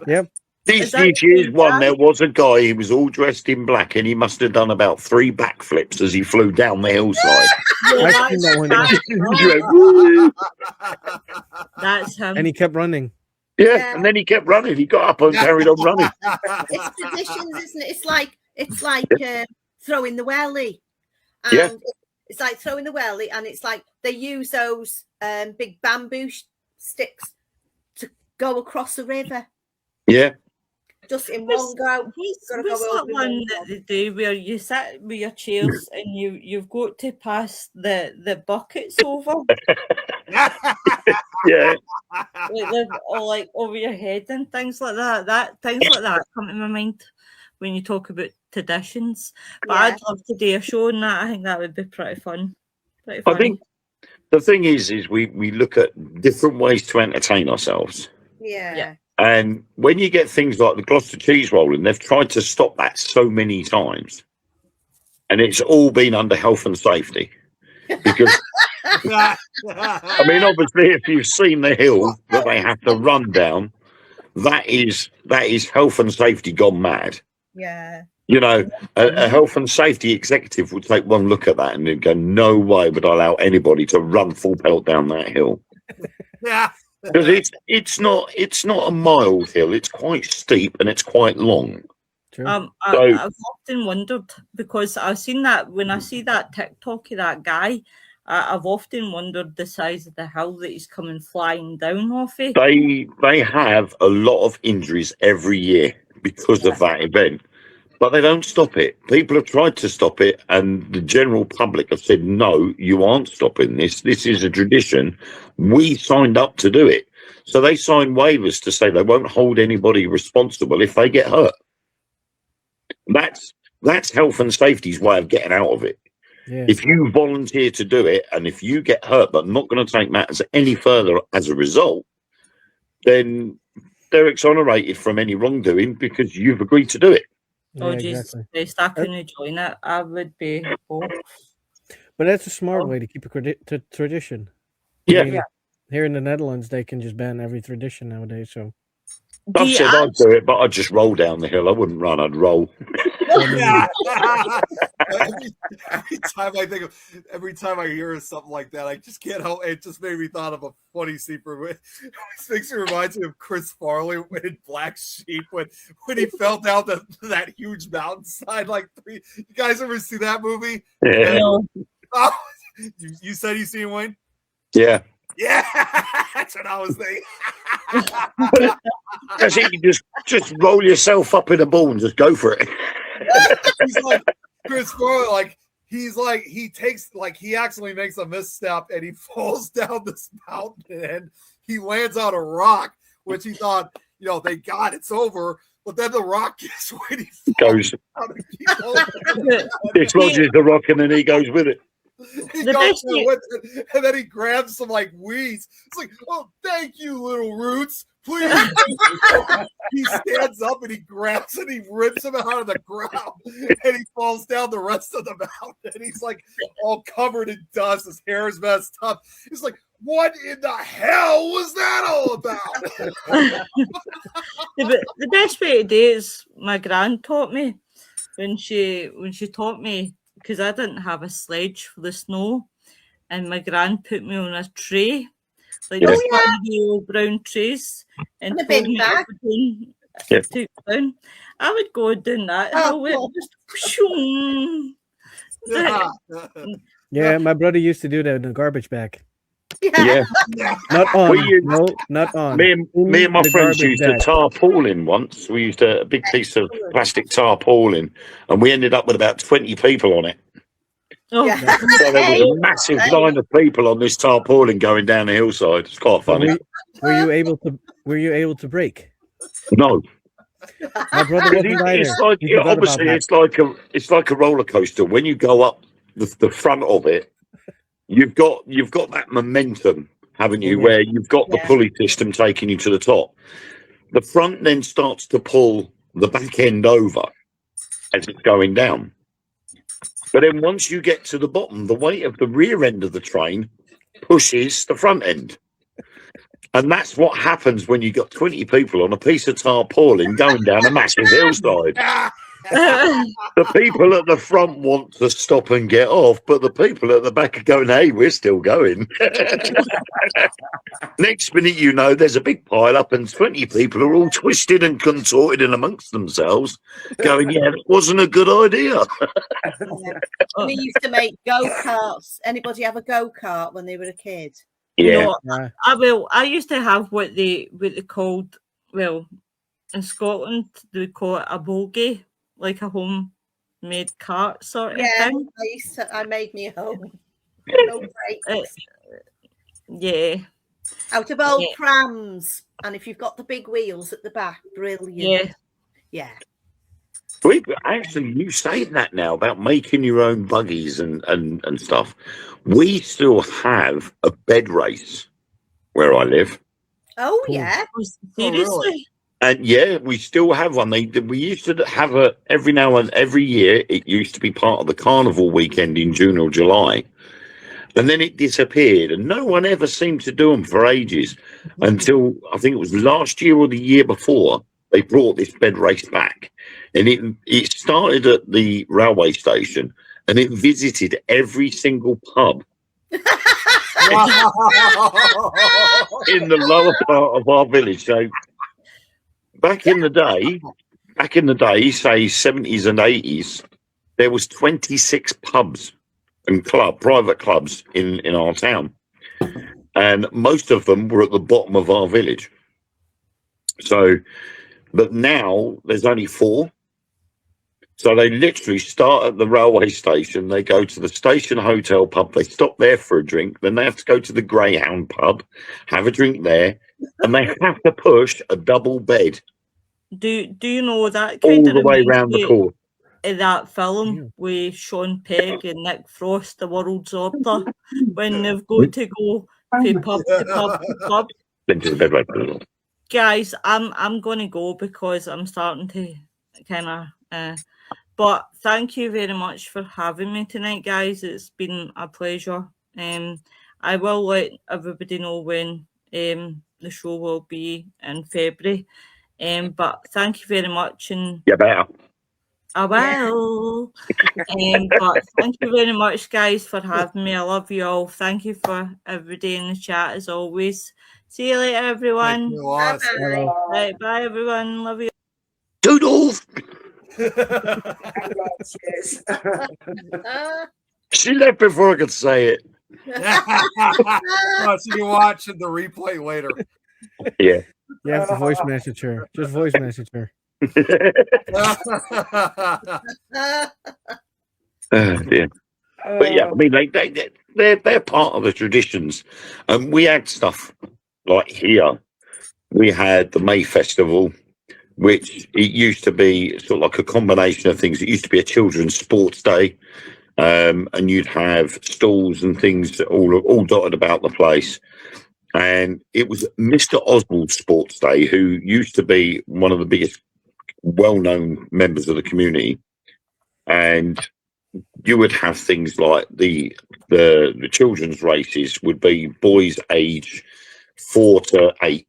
Yep. This Is that year's the one, guy? there was a guy, he was all dressed in black, and he must have done about 3 backflips as he flew down the hillside. Yeah, I've seen that one. He went, "Woo!" that's him. And he kept running. Yeah, and then he kept running. He got up and carried on running. It's traditions, isn't it? It's like throwing the welly. And Yeah. it's like throwing the welly, and it's like they use those big bamboo sticks to go across the river Yeah. just in one go. What's Gotta go that over in one one that go. they do where you sit with your chairs and you've got to pass the buckets over, Yeah. like over your head and things like that. Things like that come to my mind when you talk about traditions. But Yeah. I'd love to do a show on that. I think that would be pretty fun. Pretty I funny. think the thing is we look at different ways to entertain ourselves. Yeah. And when you get things like the Gloucester cheese rolling, they've tried to stop that so many times. And it's all been under health and safety. Because, I mean, obviously, if you've seen the hill that they have to run down, that is health and safety gone mad. Yeah. You know, a health and safety executive would take one look at that and they'd go, "No way would I allow anybody to run full pelt down that hill." Because it's not a mild hill. It's quite steep and it's quite long. True. I've often wondered, because I've seen that when I see that TikTok of that guy, I've often wondered the size of the hill that he's coming flying down off it. They have a lot of injuries every year because of that event, but they don't stop it. People have tried to stop it, and the general public have said, "No, you aren't stopping this. This is a tradition. We signed up to do it." So they sign waivers to say they won't hold anybody responsible if they get hurt. That's health and safety's way of getting out of it. Yeah. If you volunteer to do it, and if you get hurt but not going to take matters any further as a result, then they're exonerated from any wrongdoing because you've agreed to do it. Oh, Yeah, Jesus exactly. Christ, I couldn't join it. I would be bored. But that's a smart way to keep a tradition. Yeah. I mean, here in the Netherlands, they can just ban every tradition nowadays. So I've Do said you I'd do it, but I'd just roll down the hill. I wouldn't run, I'd roll. Every time I hear something like that, I just can't help. It just made me thought of a funny scene for it. Makes me reminds me of Chris Farley in Black Sheep when he fell down that huge mountainside. Like you guys ever see that movie? Yeah. No. Oh, you said you seen Wayne? Yeah. Yeah, that's what I was thinking. That's it. You just roll yourself up in a ball and just go for it. He's like Chris Farley, he accidentally makes a misstep and he falls down this mountain and he lands on a rock, which he thought, thank God it's over. But then the rock gets when he Goes. Dislodges the rock and then he goes with it. He goes with it, and then he grabs some weeds. It's like, "Oh, thank you, little roots. Please." He stands up and he grabs it, he rips him out of the ground, and he falls down the rest of the mountain. And he's all covered in dust. His hair is messed up. He's like, "What in the hell was that all about?" The best way to do it is my gran taught me when she taught me, because I didn't have a sledge for the snow, and my gran put me on a tray Like Yeah. the Oh, yeah. tiny old brown trays and And a told big me bag. everything Yeah. took down. I would go down that Oh, hill. It cool. just shoom. Yeah, my brother used to do that in a garbage bag. Yeah. Yeah. Not on. We used- No, not on. Me and In my the friends garbage used a bag. tarpaulin once. We used a big piece of plastic tarpaulin, and we ended up with about 20 people on it. Oh, Yeah. So there was Hey, a massive line of people on this tarpaulin going down the hillside. It's quite But funny. were you able to break? No, My brother because wasn't either. it's like He forgot about obviously that. it's like a roller coaster. When you go up the front of it, you've got that momentum, haven't you? Mhm. Where you've got the Yeah. pulley system taking you to the top. The front then starts to pull the back end over as it's going down. But then once you get to the bottom, the weight of the rear end of the train pushes the front end. And that's what happens when you got 20 people on a piece of tarpaulin going down a massive hillside. The people at the front want to stop and get off, but the people at the back are going, hey, we're still going. Next minute, you know, there's a big pile up and 20 people are all twisted and contorted in amongst themselves, going, yeah, that wasn't a good idea. We used to make go-karts. Anybody have a go-kart when they were a kid? Yeah. No, I used to have what they called, well, in Scotland they would call it a bogie, like a homemade cart sort of Yeah, thing. I made me a home. No brakes. Yeah, Out of old yeah. prams. And if you've got the big wheels at the back, brilliant. Yeah. Yeah. We actually, you say that now about making your own buggies and stuff. We still have a bed race where I live. Oh, Cool. yeah. Seriously? And yeah, we still have one. We used to have every now and every year. It used to be part of the carnival weekend in June or July, and then it disappeared, and no one ever seemed to do them for ages until I think it was last year or the year before they brought this bed race back, and it started at the railway station, and it visited every single pub in the lower part of our village. So back in the day, say 70s and 80s, there was 26 pubs and private clubs in our town. And most of them were at the bottom of our village. So, but now there's only 4. So they literally start at the railway station, they go to the station hotel pub, they stop there for a drink, then they have to go to the Greyhound pub, have a drink there, and they have to push a double bed Do you know that kind all of the way reminds round the me course. of that film Yeah. with Sean Pegg and Nick Frost, The World's Order, when they've got to go from pub to pub to pub? Then to the bed race. Guys, I'm gonna go because I'm starting to kind of. But thank you very much for having me tonight, guys. It's been a pleasure. I will let everybody know when the show will be in February. But thank you very much, and Yeah, better. I will. But thank you very much, guys, for having me. I love you all. Thank you for everybody in the chat as always. See you later, everyone. Thank you, Lois. Bye-bye. Right, bye, everyone. Love you. Doodles! Yes. She left before I could say it. So you can watch the replay later. Yeah. You have to voice message her. Just voice message her. Dear. But yeah, I mean, they're part of the traditions. And we had stuff like here. We had the May Festival, which it used to be sort of like a combination of things. It used to be a children's sports day, and you'd have stalls and things all dotted about the place. And it was Mr. Oswald's Sports Day, who used to be one of the biggest, well-known members of the community. And you would have things like the children's races would be boys age 4 to 8.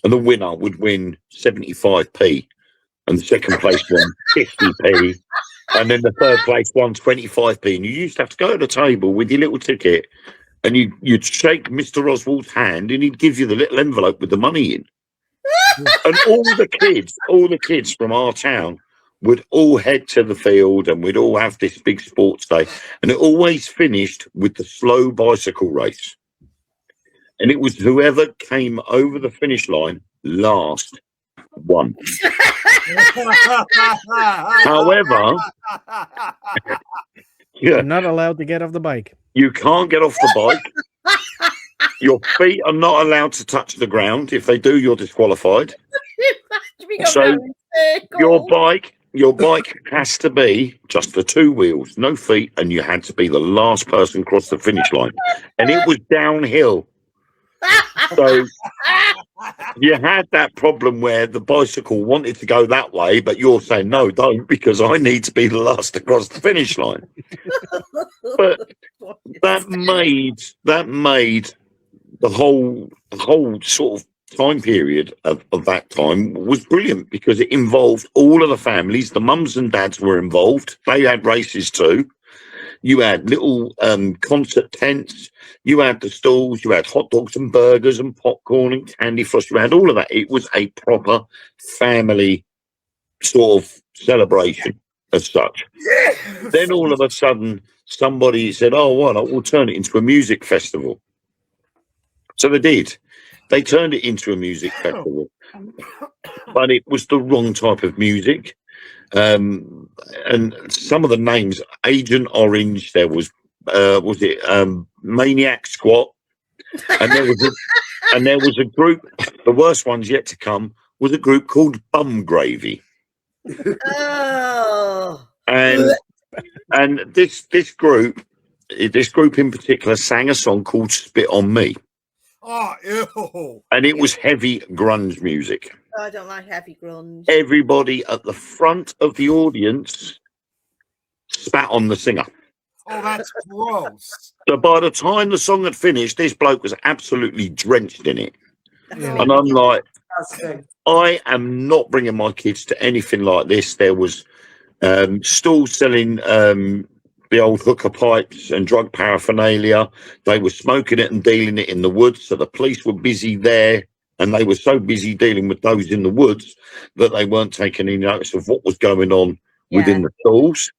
And the winner would win 75p, and the second place won 50p, and then the third place won 25p. And you used to have to go to the table with your little ticket and you'd shake Mr. Oswald's hand, and he'd give you the little envelope with the money in. And all the kids from our town would all head to the field, and we'd all have this big sports day, and it always finished with the slow bicycle race. And it was whoever came over the finish line last won. However, You're not allowed to get off the bike. you can't get off the bike. Your feet are not allowed to touch the ground. If they do, you're disqualified. So your bike has to be just the two wheels, no feet, and you had to be the last person across the finish line. And it was downhill. So you had that problem where the bicycle wanted to go that way, but you're saying, no, don't, because I need to be the last across the finish line. But that made the whole sort of time period of that time was brilliant, because it involved all of the families. The mums and dads were involved. They had races too. You had little concert tents. You had the stalls. You had hot dogs and burgers and popcorn and candy floss. You had all of that. It was a proper family sort of celebration as such. Then all of a sudden, somebody said, oh, well, we'll turn it into a music festival. So they did. They turned it into a music festival. But it was the wrong type of music. And some of the names, Agent Orange, there was Maniac Squat, and there was a group. The worst ones yet to come was a group called Bum Gravy. Oh. And this group in particular sang a song called Spit on Me. Oh, ew. And it was heavy grunge music. I don't like heavy grunge. Everybody at the front of the audience spat on the singer. Oh, that's gross. So by the time the song had finished, this bloke was absolutely drenched in it. Yeah. And I'm like, Disgusting. I am not bringing my kids to anything like this. There was stalls selling the old hooker pipes and drug paraphernalia. They were smoking it and dealing it in the woods. So the police were busy there. And they were so busy dealing with those in the woods that they weren't taking any notice of what was going on within the stalls.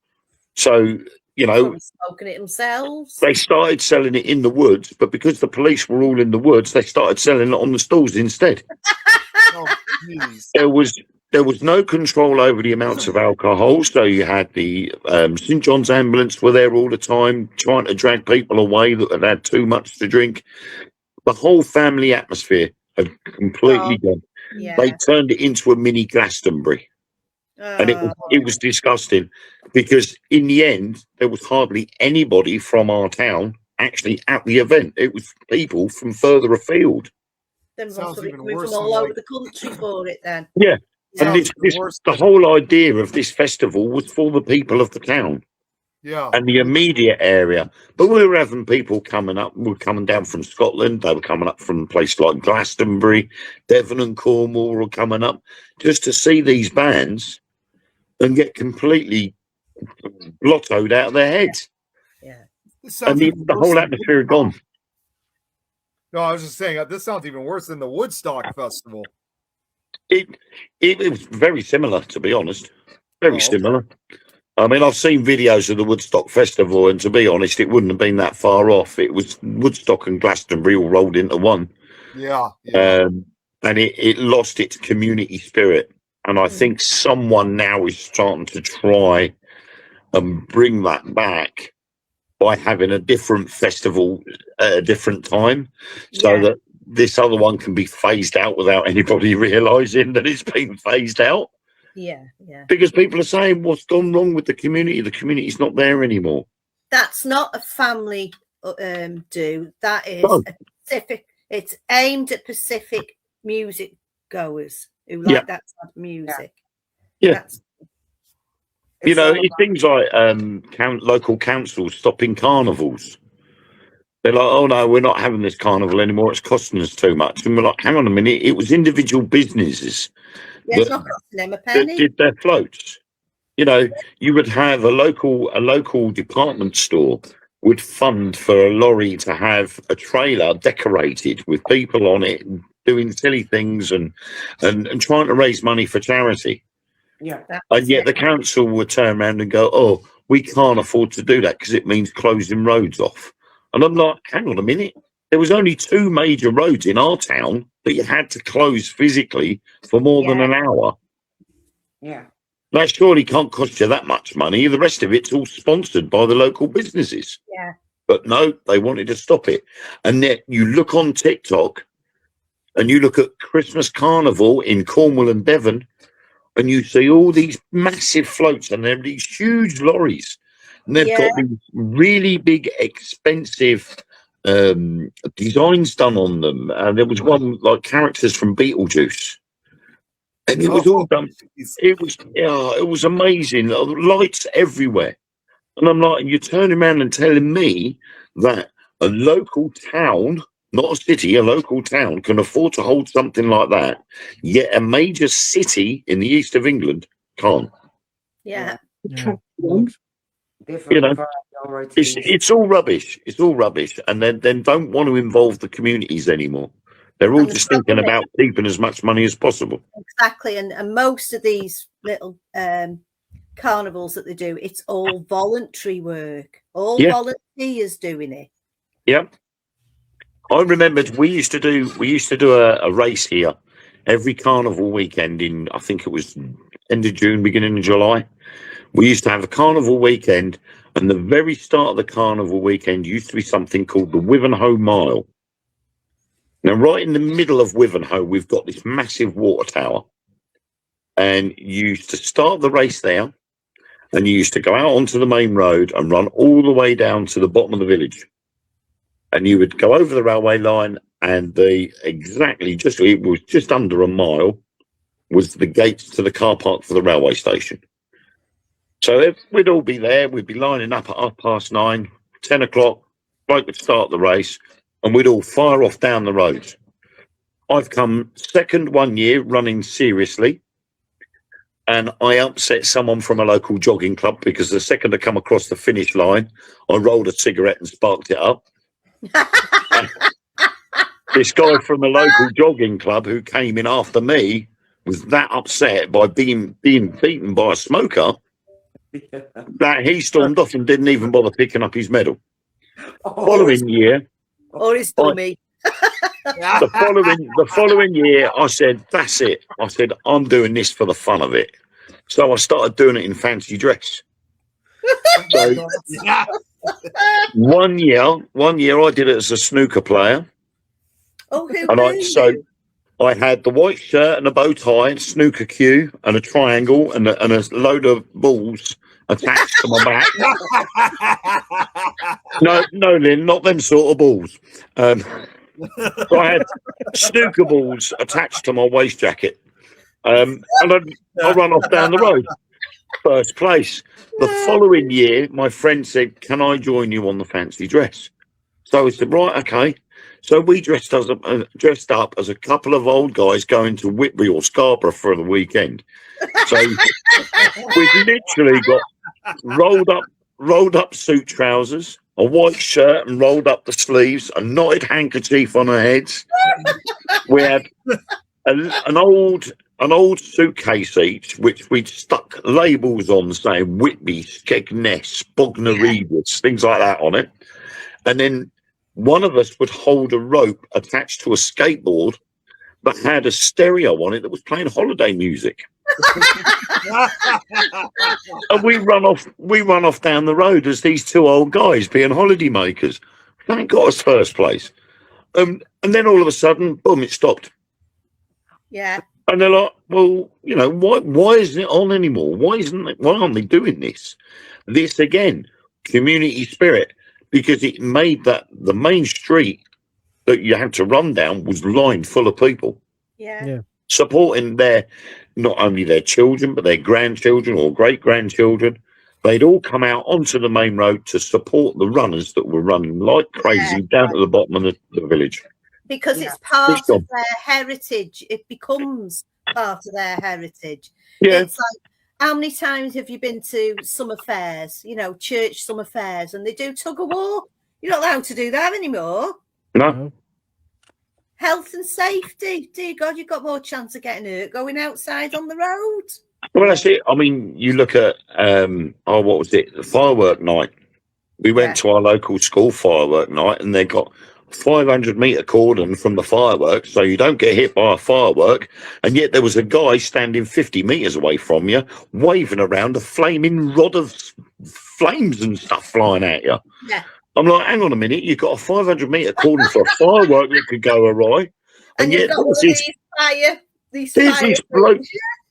So, you know, smoking it themselves. they started selling it in the woods, but because the police were all in the woods, they started selling it on the stalls instead. Oh, jeez. There was no control over the amounts of alcohol. So you had the St. John's ambulance were there all the time trying to drag people away that had too much to drink. The whole family atmosphere had completely gone. Yeah. They turned it into a mini Glastonbury, and it was disgusting, because in the end there was hardly anybody from our town actually at the event. It was people from further afield. Then Sounds must have even come worse from all than, over like- the country for it then. Yeah. Sounds And worse the than- whole idea of this festival was for the people of the town Yeah. and the immediate area. But we were having people coming up, were coming down from Scotland. They were coming up from places like Glastonbury, Devon and Cornwall were coming up just to see these bands and get completely blottoed out of their heads. Yeah. This And sounds the even worse whole than atmosphere had Woodstock. gone. No, I was just saying, this sounds even worse than the Woodstock Festival. It was very similar, to be honest. Very Oh, okay. similar. I mean, I've seen videos of the Woodstock Festival, and to be honest, it wouldn't have been that far off. It was Woodstock and Glastonbury all rolled into one. Yeah. And it lost its community spirit. And I think someone now is starting to try and bring that back by having a different festival at a different time, so that this other one can be phased out without anybody realising that it's been phased out. Yeah, yeah. Because people are saying, what's gone wrong with the community? The community's not there anymore. That's not a family do. That is No. a Pacific. It's aimed at Pacific music goers who like that type of music. Yeah. That's, You know, all it's things like local councils stopping carnivals. They're like, oh, no, we're not having this carnival anymore. It's costing us too much. And we're like, hang on a minute. It was individual businesses it's not costing them a that penny. did their floats. You know, you would have a local department store would fund for a lorry to have a trailer decorated with people on it and doing silly things and trying to raise money for charity. Yeah. And yet the council would turn around and go, oh, we can't afford to do that because it means closing roads off. And I'm like, hang on a minute. There was only 2 major roads in our town that you had to close physically for more than an hour. Yeah. That surely can't cost you that much money. The rest of it's all sponsored by the local businesses. Yeah. But no, they wanted to stop it. And then you look on TikTok and you look at Christmas Carnival in Cornwall and Devon, and you see all these massive floats and they're these huge lorries. And they've got these really big, expensive designs done on them. And there was one like characters from Beetlejuice. And it was all done. It was amazing. Lights everywhere. And I'm like, you're turning around and telling me that a local town, not a city, a local town can afford to hold something like that, yet a major city in the east of England can't. Yeah. Yeah. Different priorities. It's all rubbish. It's all rubbish. And then don't want to involve the communities anymore. They're all And the just thinking problem about keeping as much money as possible. Exactly. And most of these little carnivals that they do, it's all voluntary work. All volunteers doing it. Yeah. I remembered we used to do a race here every carnival weekend in, I think it was end of June, beginning of July. We used to have a carnival weekend, and the very start of the carnival weekend used to be something called the Wivenhoe Mile. Now, right in the middle of Wivenhoe, we've got this massive water tower, and you used to start the race there, and you used to go out onto the main road and run all the way down to the bottom of the village. And you would go over the railway line, and it was just under a mile was the gates to the car park for the railway station. So we'd all be there, we'd be lining up at 9:30, 10 o'clock, bloke would start the race, and we'd all fire off down the road. I've come second one year running seriously, and I upset someone from a local jogging club because the second I come across the finish line, I rolled a cigarette and sparked it up. This guy from a local jogging club who came in after me was that upset by being beaten by a smoker that he stormed off and didn't even bother picking up his medal. Following year, Or his dummy. the following year, I said, that's it. I said, I'm doing this for the fun of it. So I started doing it in fancy dress. So one year I did it as a snooker player. Oh, who And knew? I had the white shirt and a bow tie, and snooker cue, and a triangle, and a load of balls attached to my back. No, Lynn, not them sort of balls. So I had snooker balls attached to my waist jacket, and I run off down the road, first place. The following year, my friend said, "Can I join you on the fancy dress?" So I said, "Right, okay." So we dressed up as a couple of old guys going to Whitby or Scarborough for the weekend. So we've literally got rolled up suit trousers, a white shirt and rolled up the sleeves, a knotted handkerchief on our heads. We had an old suitcase each, which we'd stuck labels on saying Whitby, Skegness, Bognor Regis, things like that on it. And then one of us would hold a rope attached to a skateboard that had a stereo on it that was playing holiday music. And we run off down the road as these 2 old guys being holiday makers. That got us first place. And then all of a sudden, boom, it stopped. Yeah. And they're like, well, why isn't it on anymore? Why aren't they doing this? This again, community spirit. Because it made that the main street that you had to run down was lined full of people. Yeah. Supporting not only their children, but their grandchildren or great-grandchildren. They'd all come out onto the main road to support the runners that were running like crazy down to the bottom of the village. Because it's part of their heritage. It becomes part of their heritage. Yeah. It's like, How many times have you been to summer fairs, church summer fairs, and they do tug of war? You're not allowed to do that anymore. No. No. Health and safety. Dear God, you've got more chance of getting hurt going outside on the road. Well, that's it. I mean, you look at what was it? The firework night. We went to our local school firework night, and they got 500-meter cordon from the fireworks, so you don't get hit by a firework. And yet there was a guy standing 50 meters away from you, waving around a flaming rod of flames and stuff flying at you. Yeah. I'm like, hang on a minute, you've got a 500-meter cordon for a firework that could go awry, And yet you've got all these fire.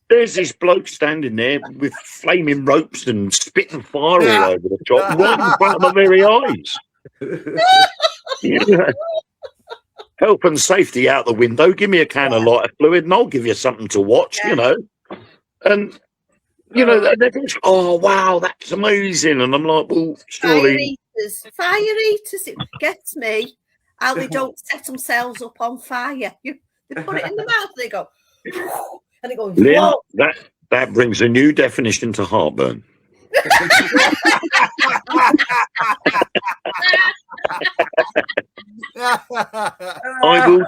there's this bloke standing there with flaming ropes and spitting fire all over the shop, right in front of my very eyes. Yeah. Health and safety out the window. Give me a can of lighter fluid and I'll give you something to watch, And, they're just, oh, wow, that's amazing. And I'm like, well, surely. Fire eaters, it gets me how they don't set themselves up on fire. They put it in the mouth, they go, and it goes, Lynn, whoa. that brings a new definition to heartburn. I will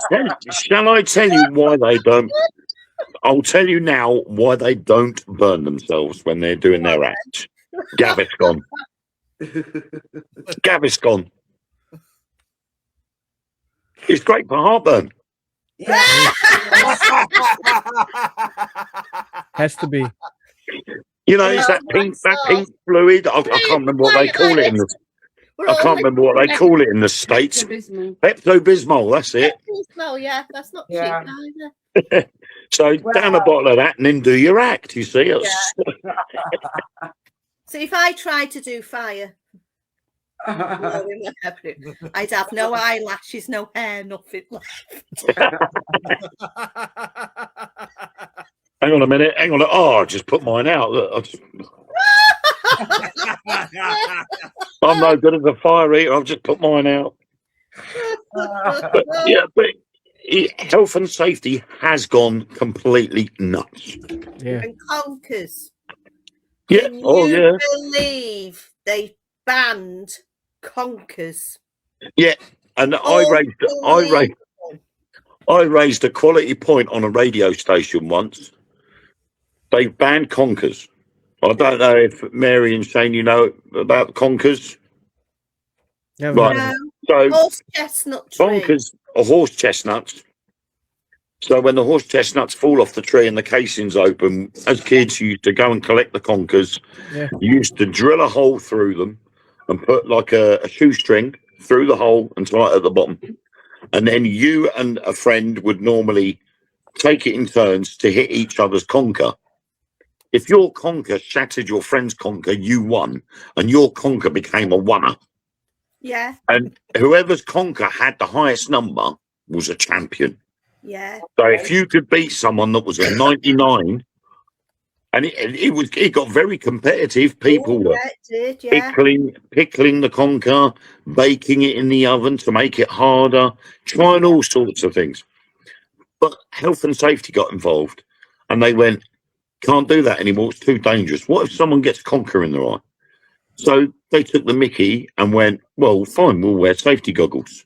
shall I tell you why they don't? I'll tell you now why they don't burn themselves when they're doing their act. Gaviscon. Gaviscon. It's great for heartburn. Has to be. It's that pink fluid. I can't remember what they call it in the. I can't remember what they call it in the States. Pepto-Bismol, that's it. Pepto-Bismol, yeah, that's not cheap either. So down a bottle of that and then do your act, you see. So if I tried to do fire, I'd have no eyelashes, no hair, nothing left. Hang on a minute. Oh, I just put mine out. Look, I'm no good as a fire eater. I've just put mine out. But health and safety has gone completely nuts. Yeah. And conkers. Yeah. Can Oh, you yeah. believe they banned conkers? Yeah. And I raised a quality point on a radio station once. They banned conkers. I don't know if Mary and Shane, you know about conkers. Yeah, Right. No. So Horse chestnut tree. conkers are horse chestnuts. So when the horse chestnuts fall off the tree and the casing's open, as kids, you used to go and collect the conkers. Yeah. You used to drill a hole through them and put like a shoestring through the hole and tie it at the bottom. And then you and a friend would normally take it in turns to hit each other's conker. If your conker shattered your friend's conker, you won, and your conker became a winner. Yeah, And whoever's conker had the highest number was a champion. yeah. So if you could beat someone that was a 99, and it got very competitive. People were It did, yeah. pickling the conker, baking it in the oven to make it harder, trying all sorts of things. But health and safety got involved, and they went, can't do that anymore. It's too dangerous. What if someone gets conker in their eye? So they took the mickey and went, well, fine, we'll wear safety goggles.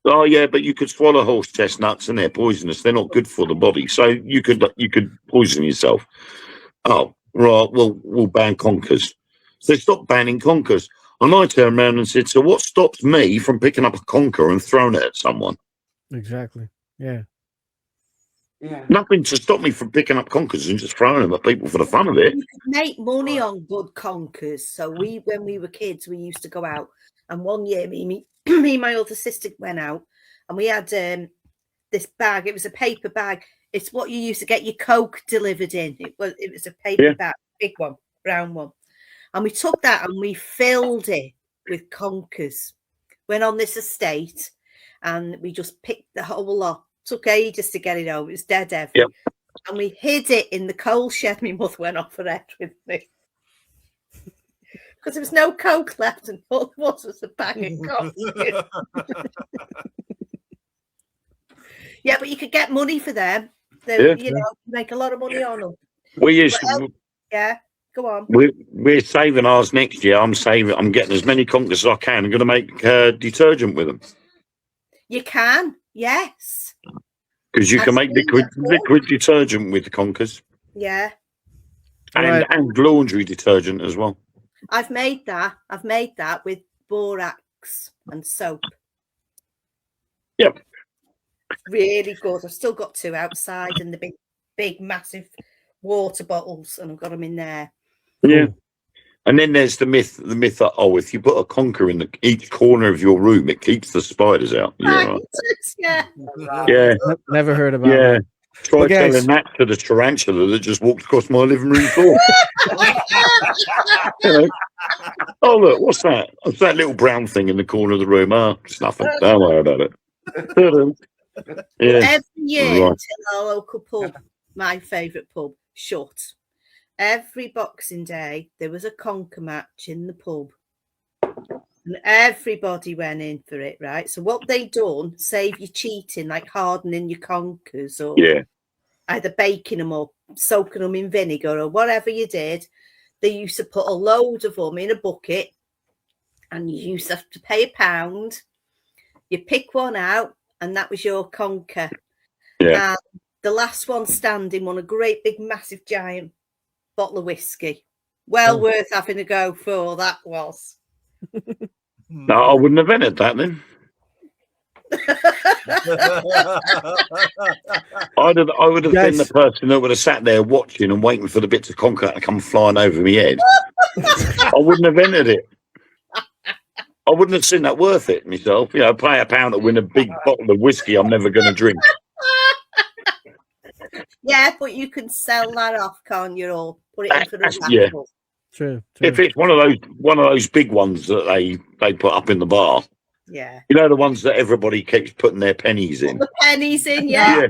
Oh yeah, but you could swallow horse chestnuts and they're poisonous. They're not good for the body. So you could poison yourself. Oh, right, well, we'll ban conkers. So they stopped banning conkers. And I turned around and said, so what stops me from picking up a conker and throwing it at someone? Exactly. Yeah. Yeah. Nothing to stop me from picking up conkers and just throwing them at people for the fun of it. You could make money on good conkers. So when we were kids, we used to go out. And one year, me and my older sister went out, and we had this bag. It was a paper bag. It's what you used to get your Coke delivered in. It was a paper bag, big one, brown one. And we took that and we filled it with conkers. Went on this estate, and we just picked the whole lot. Took ages to get it home. It was dead heavy. Yep. And we hid it in the coal shed. My mother went off her head with me. Because there was no Coke left, and all there was a bag of Coke. Yeah, but you could get money for them. You know, make a lot of money on them. We used to, Yeah, go on. We're saving ours next year. I'm getting as many conkers as I can. I'm going to make detergent with them You can, yes. because you I've can make seen that before. liquid detergent with the conkers Yeah, and laundry detergent as well. I've made that. I've made that with borax and soap. Yep. Really good. I've still got 2 outside and the big, massive water bottles, and I've got them in there. Yeah. And then there's the myth that if you put a conker in each corner of your room, it keeps the spiders out. Yeah, right. Yeah. Yeah, Never heard about yeah. that. Try Well, guys- telling that to the tarantula that just walked across my living room floor. You know, oh look, what's that? What's that little brown thing in the corner of the room? Oh, it's nothing. Don't worry about it. Yeah. Every year Right. until our local pub, my favourite pub, shut. Every Boxing Day, there was a conker match in the pub. And everybody went in for it, right? So what they done, save you cheating, like hardening your conkers or Yeah. either baking them or soaking them in vinegar or whatever you did, they used to put a load of them in a bucket and you used to have to pay £1. You pick one out and that was your conker. Yeah. And the last one standing won a great big massive giant bottle of whiskey. Well worth having a go for, that was. No, I wouldn't have entered that then. I would have been the person that would have sat there watching and waiting for the bits of concrete to come flying over my head. I wouldn't have entered it. I wouldn't have seen that worth it myself. You know, pay £1 to win a big bottle of whiskey I'm never going to drink. Yeah, but you can sell that off, can't you? Or put it in for the raffle. Yeah. True. If it's one of those big ones that they put up in the bar, Yeah. you know, the ones that everybody keeps putting their pennies in. The pennies in, yeah.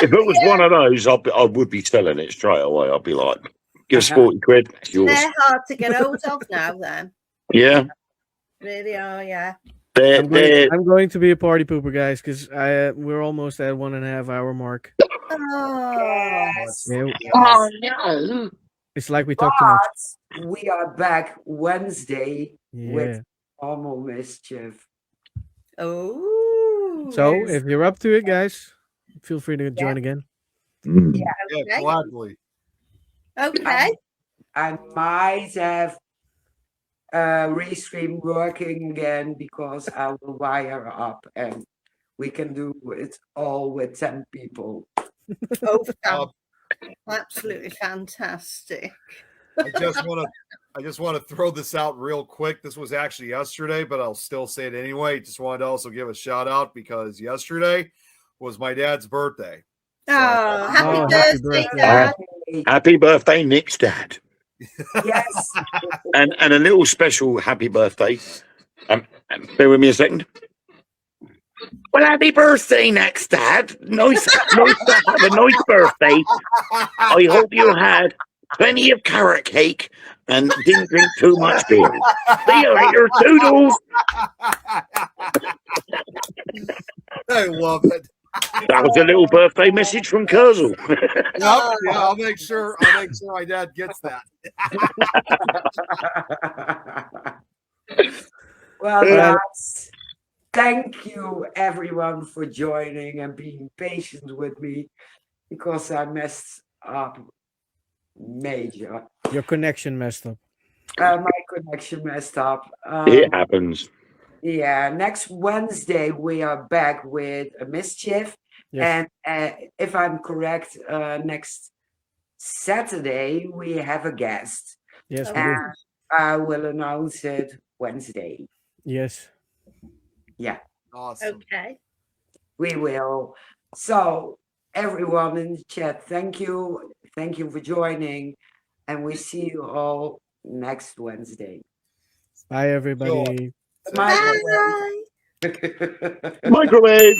If it was one of those, I would be selling it straight away. I'd be like, give us 40 quid, it's yours. They're hard to get hold of now, then. Yeah. Really are, yeah. They're, I'm going to be a party pooper, guys, because we're almost at 1.5 hour mark. Oh, Yeah, Oh no! it's like we talked too much. But we are back Wednesday Yeah. with Paranormal Mischief. oh. So there's- if you're up to it, guys, feel free to join again. Mm. Yeah. Yeah, Okay. gladly. Okay. I might have Restream working again because I will wire up and we can do it all with 10 people. Oh, Uh, absolutely fantastic. I just want to throw this out real quick. This was actually yesterday, but I'll still say it anyway. Just wanted to also give a shout out because yesterday was my dad's birthday. Oh, happy Oh, birthday, happy birthday. Dad. Happy birthday, Nick's dad. Yes. And a little special happy birthday. Bear with me a second. Well, happy birthday, Nick's dad. Nice to have a nice birthday. I hope you had plenty of carrot cake and didn't drink too much beer. See you later, toodles. I love it. That was a little birthday message from Kurzel. Yep, yeah, I'll make sure my dad gets that. Well, guys, thank you everyone for joining and being patient with me because I messed up major. Your connection messed up. My connection messed up. It happens. Yeah, next Wednesday we are back with a mischief. Yes. And if I'm correct, next Saturday we have a guest. Yes, we do. And I will announce it Wednesday. Yes. Yeah, Awesome. Okay. we will. So everyone in the chat, thank you. Thank you for joining. And we see you all next Wednesday. Bye, everybody. Bye. Microwave.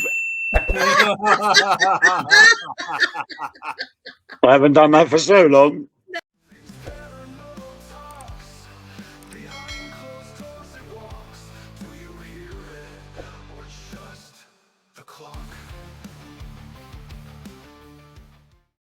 I haven't done that for so long.